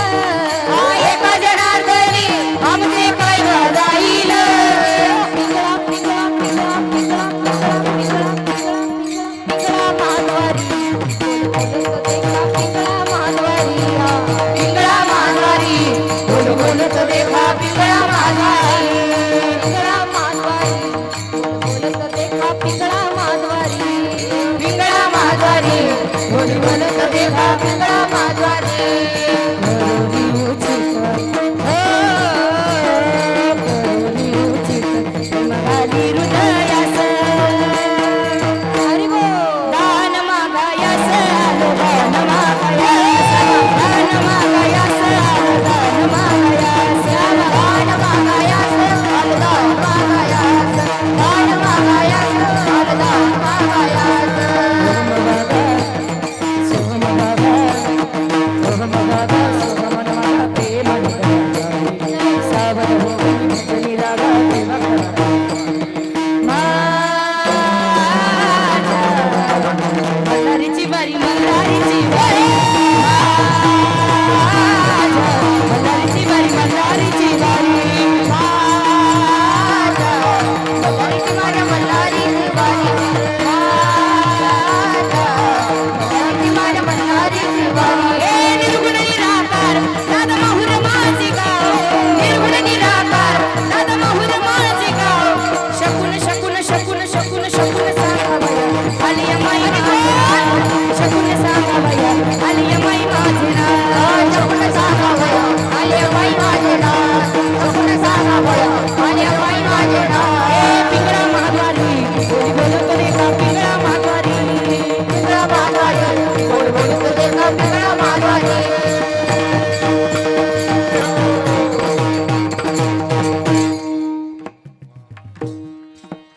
एका जनार्दनी आमचे काय वाजाईल पिंगळा पिंगळा पिंगळा पिंगळा पिंगळा पिंगळा पिंगळा माधवारी पिंगळा माधवारी बोल बोल तो देखा पिंगळा माधवारी पिंगळा माधवारी बोल बोल देखा पिंगळा माधवारी पिंगळा माधवारी बोल बोल तो देखा पिंगळा माधवारी हृदयास हरी बोल. दान मागायास आलो दान मागायास दान मागायास आलो दान मागायास दान मागायास आलो दान मागायास दान मागायास आलो दान मागायास सोहम बाबा सोहम बाबा सोहम बाबा प्रेम सावध हो चली रागा देवा मल्हारीची बारी मल्हारीची बारी मल्हारीची बारी मल्हारीची बारी मल्हारीची माझ्या मल्हारीची बारी मल्हारीची माझ्या मल्हारीची बारी हे निर्गुण निराकार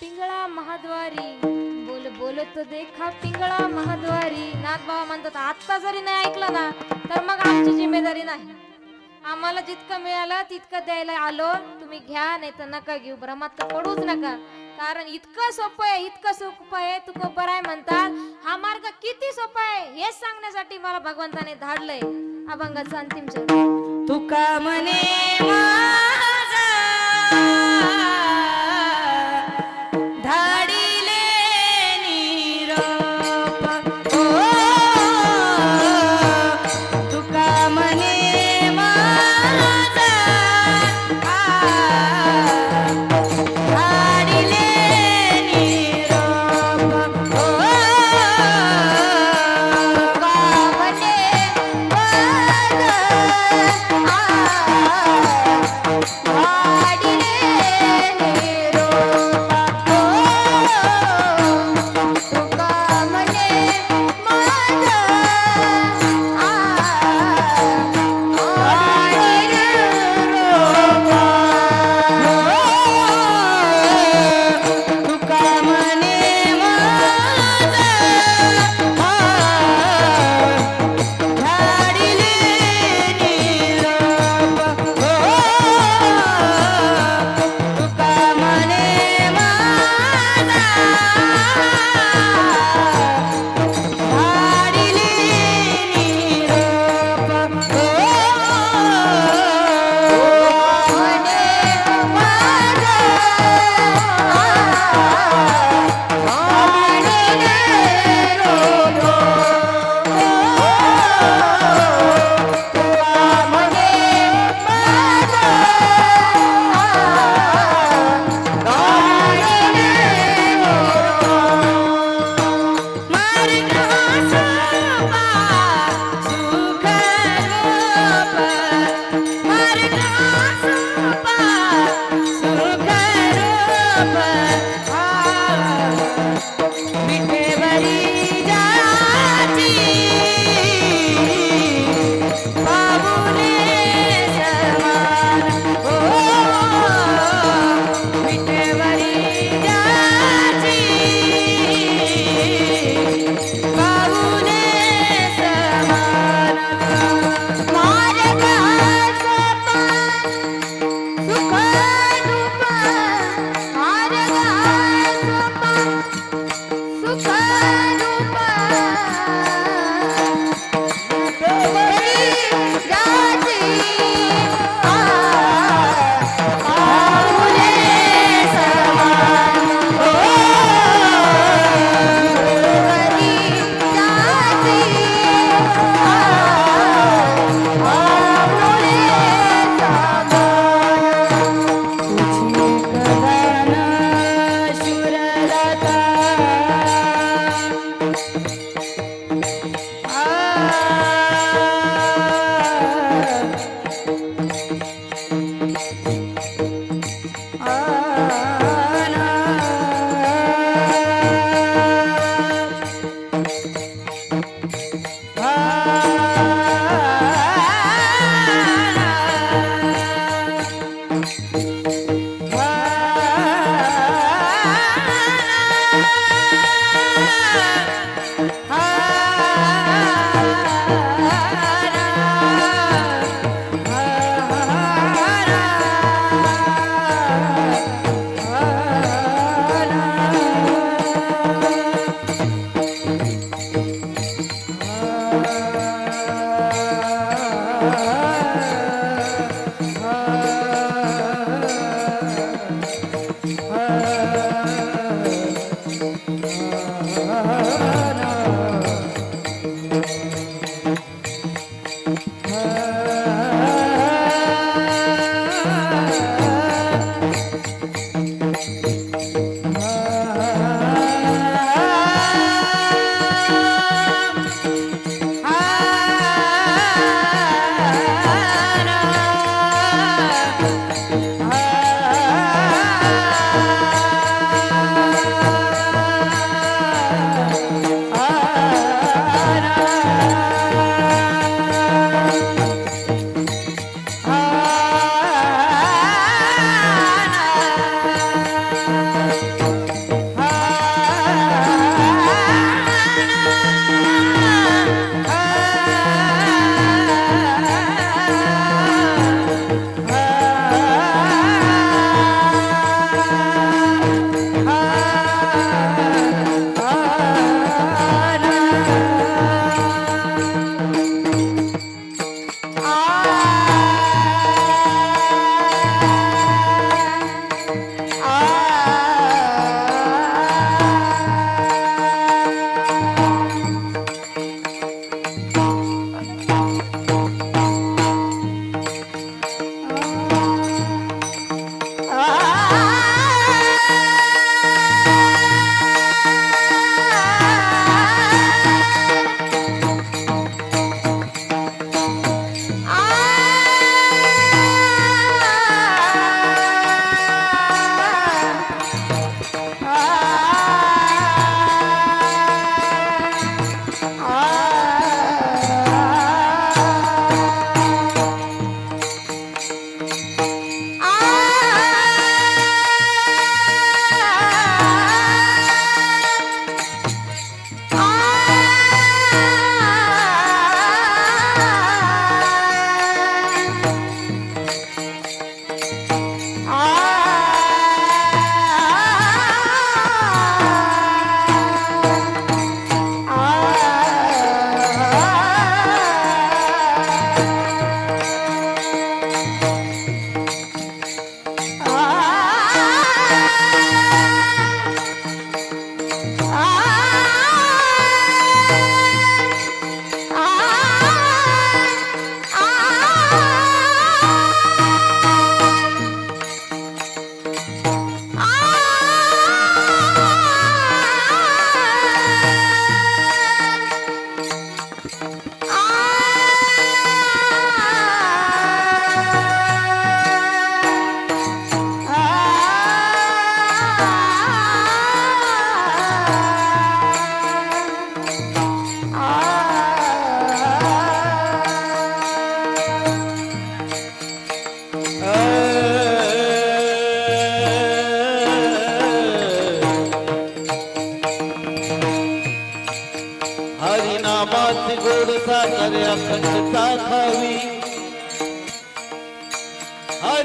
पिंगळा महाद्वारी बोल बोलत देखा पिंगळा महाद्वारी. नागबाबा म्हणतात आत्ता जरी नाही ऐकलं ना तर मग आमची जिम्मेदारी नाही. आम्हाला जितकं मिळालं तितकं द्यायला आलो. तुम्ही घ्या नाही तर नका घेऊ. भ्रमात तर पडूच नका. कारण इतकं सोपं आहे, इतकं सोपं आहे. तू कोपर आहे म्हणतात. हा मार्ग किती सोपा आहे हे सांगण्यासाठी मला भगवंताने धाडलंय. अभंगाचा अंतिम चरण. तुका म्हणे माझा धाडिले निरोप. ओ, तुका म्हणे माझा धाडिले निरोप. ओ, तुका म्हणे माझा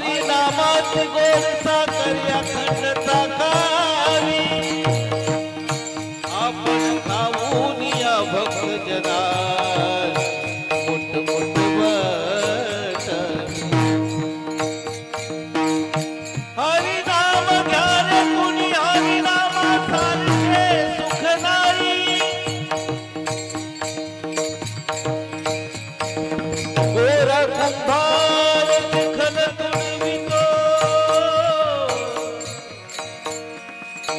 हरिनामात गोड साखर या खंडता खावी आपण खाऊन या भक्त जना मुठ मुठ बट हरिनाम घ्या रे कुणी हरिनामासारखे सुख नाही गोरा कुंभार चिखल तुडवितो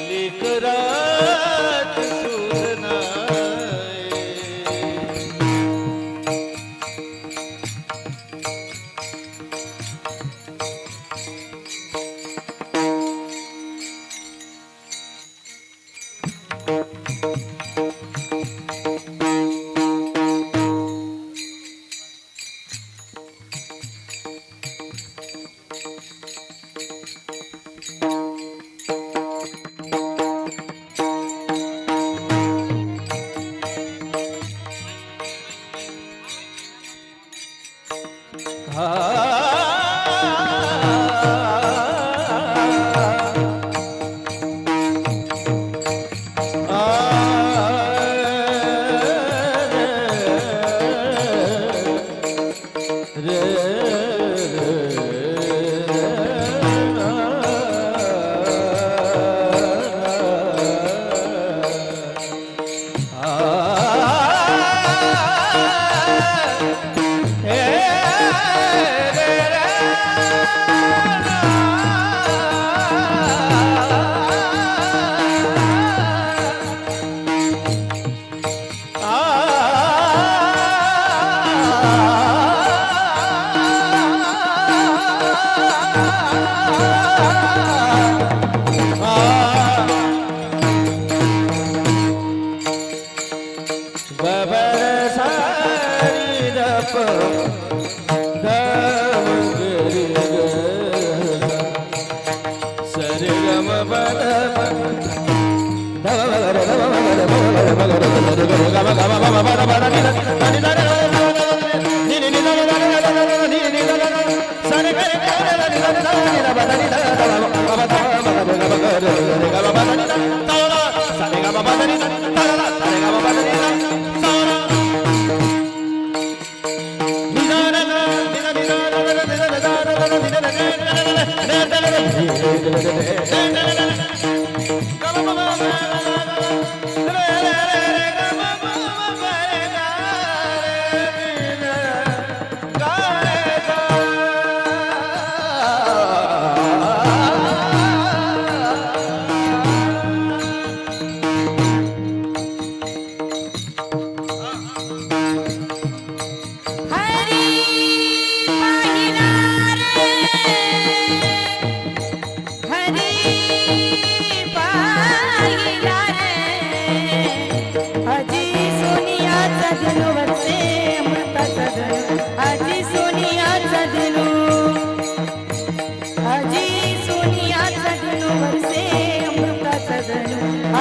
लेकरात सूर नाही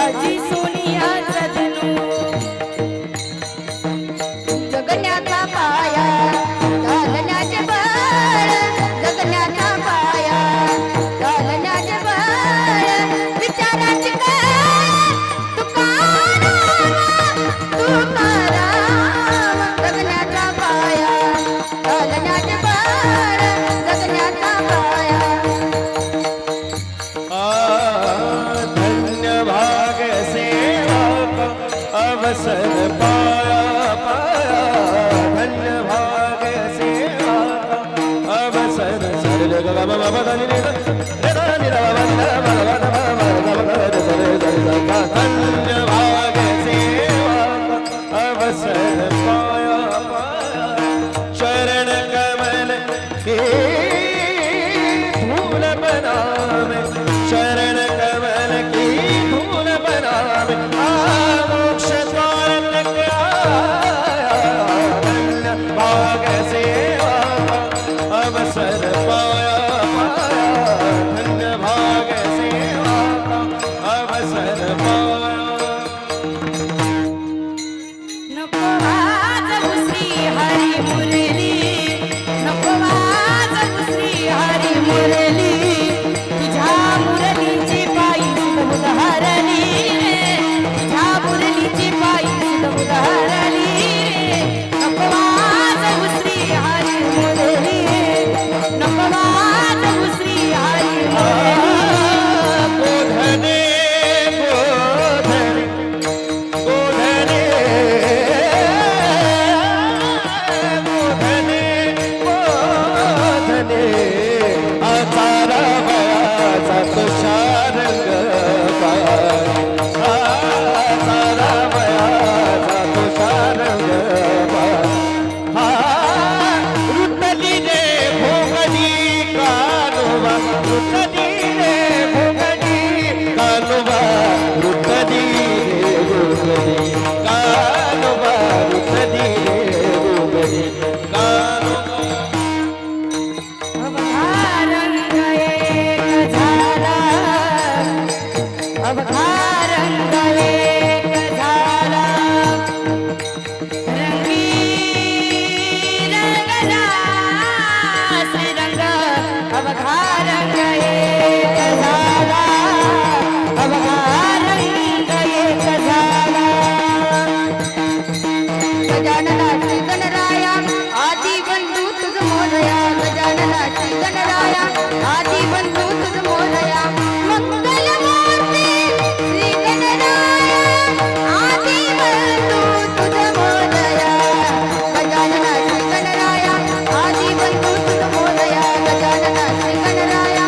आजी सोनियाचा जणू जगण्याचा पाया चालण्याचे बळ जगण्याचा पाया चालण्याचे बळ विचाराची तुकाराम तुकाराम जगण्याचा पाया चालण्याचे बळ जगण्याचा पाया अवसर पाया पाया धन्य भाग सेवा अवसर सरल गम धन्य भाग सेवा अवसर पाया पाया शरण कमल के धूल बनावे शरण कमल की धूल बनावे भाग सेवा अवसर पाया पाया धन्य भाग सेवा अवसर पाया नको वाजवू श्री हरी मुरली नको वाजवू श्री हरी मुरली गजानना श्री गणराया आदि बंधू तुझ मोरया मंगल मूर्ती श्री गणराया आदि बंधू तुझ मोरया गजानना श्री गणराया आदि बंधू तुझ मोरया गजानना श्री गणराया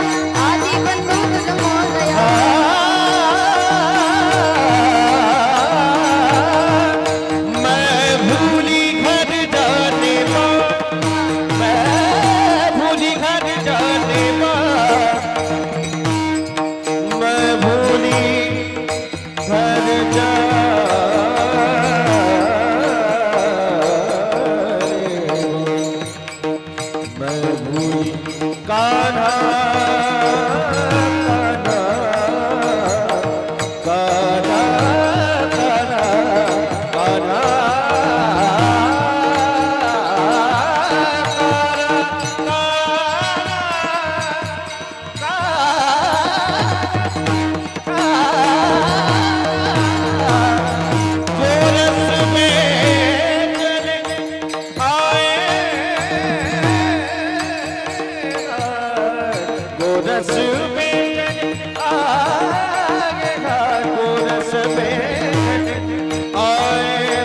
आदि बंधू तुझ मोरया मैं भूली घर जाने माँ, मैं भूली घर जाने माँ, मैं भूली घर जाने, मैं भूली कान्हा कान्हा कान्हा कान्हा गोरस में चले आए गोरस में आए गोरस में आए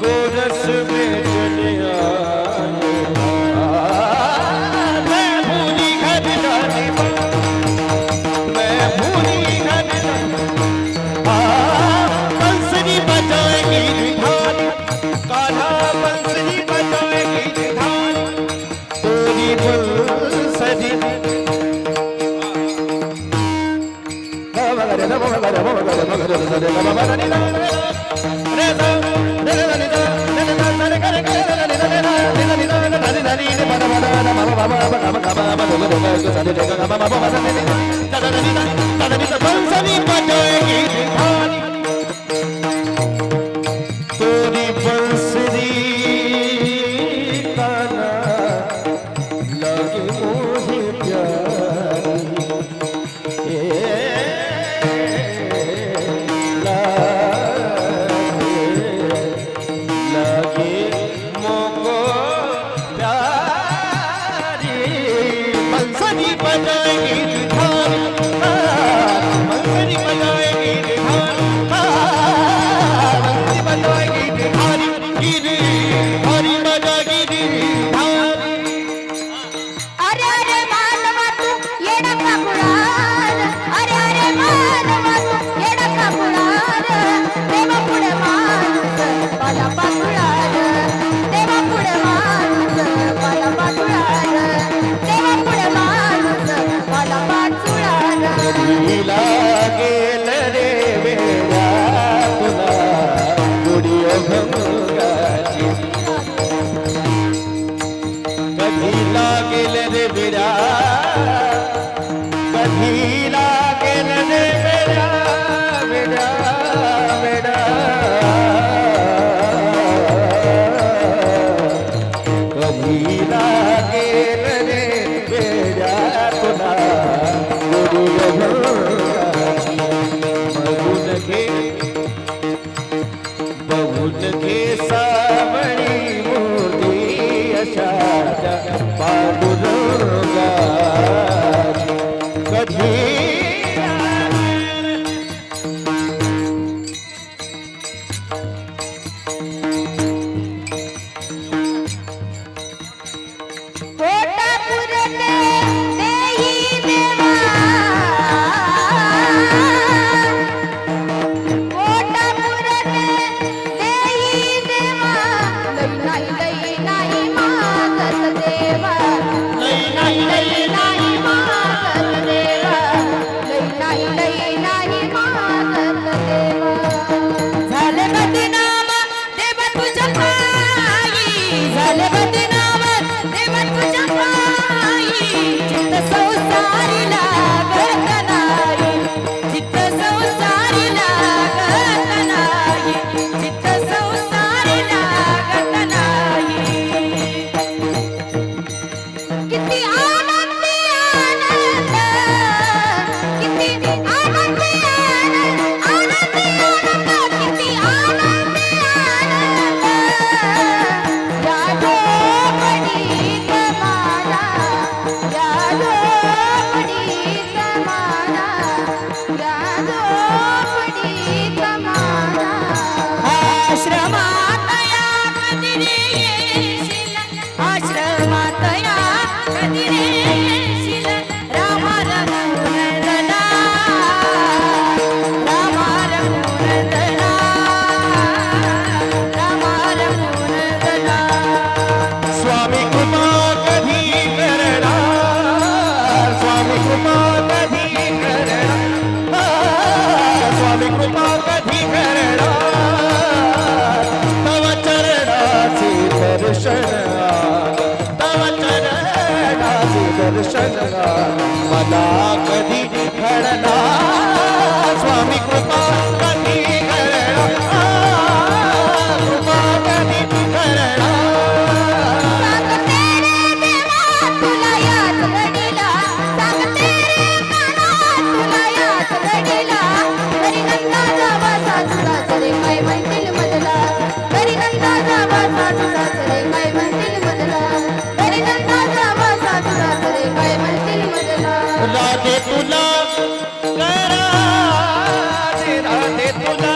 गोरस में चले आए मैं भूली घर जाने मैं भूली घर बंसरी बजाएगी रिधानी कान्हा बंसरी बजाएगी रिधानी तेरी बंसरी बंसरी बजाएगी रिधानी तेरी बंसरी कान्हा लगे मोहे प्यारी लगे मोको प्यारी बंसरी बजाएगी रिधानी बंसरी बजाएगी रिधानी बंसरी बजाएगी रिधानी गिरी हरी बजाएगी रिधानी अरे अरे मानवा तू येडा का पुराण अरे अरे मानवा तू येडा का पुराण देवा पुढे माणूस पाला पातुळार देवा पुढे माणूस पाला पातुळार देवा पुढे माणूस पाला पातुळार हिला गेल रे वेळा तुला गुडी भंगाची कधी लागेल रे विरा कधी लागेल रे विरा विरा विरा कधी लागेल रे विरा तुला गुडी भंगाची मगुन घे बघून घे सावळी मोठी अशा पांडुरंगाची कधी पोटा पुरते देही देवा पोटा पुरते देही देवा लई नाही मागत देवा लई नाही मागत देवा लई नाही मागत देवा झाले बदनाम देवा तुझ्या पायी झाले बदनाम देवा तुझ्या पायी चित्त संसारी लागत नाही चित्त संसारी लागत नाही चित्त संसारी लागत नाही किती आनंदी आनंद किती आनंदी आनंद आनंदी आनंद किती आनंदी आनंद या दर्शन मला कधी घडणार स्वामी कृपा कधी घडणार कृपा कधी घडणार सांगते रे देवा तुला याच घडीला सांगते रे काना तुला याच घडीला घरी नंदा जावा सासू सासरे काय म्हणतील मजला घरी नंदा जावा सासू सासरे काय म्हणतील मजला घरी नंदा जावा सासू सासरे काय म्हणतील मजला राधे तुला राधे तुला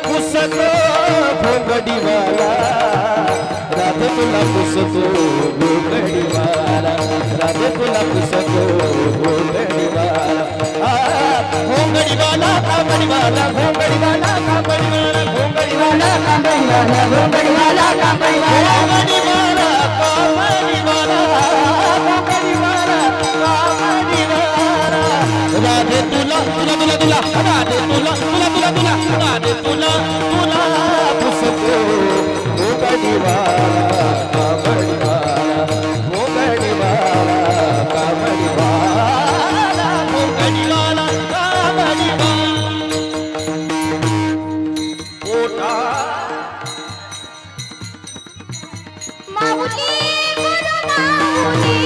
पुसतो भोगडीवाला राधे तुला पुसतो भोगडीवाला राधे तुला पुसतो भोगडीवाला भोगडीवाला कांबडीवाला भोगडीवाला कांबडीवाला भोगडीवाला कांबडीवाला भोगडीवाला कांबडीवाला भोगडीवाला कांबडीवाला राधे तुला तुला तुला तुला राधे तुला तुला तुला तुला राधे तुला तुला पुसतो भोगडीवाला कांबडीवाला भोगडीवाला कांबडीवाला भोगडीवाला कांबडीवाला ओटा माऊली गुरु माऊली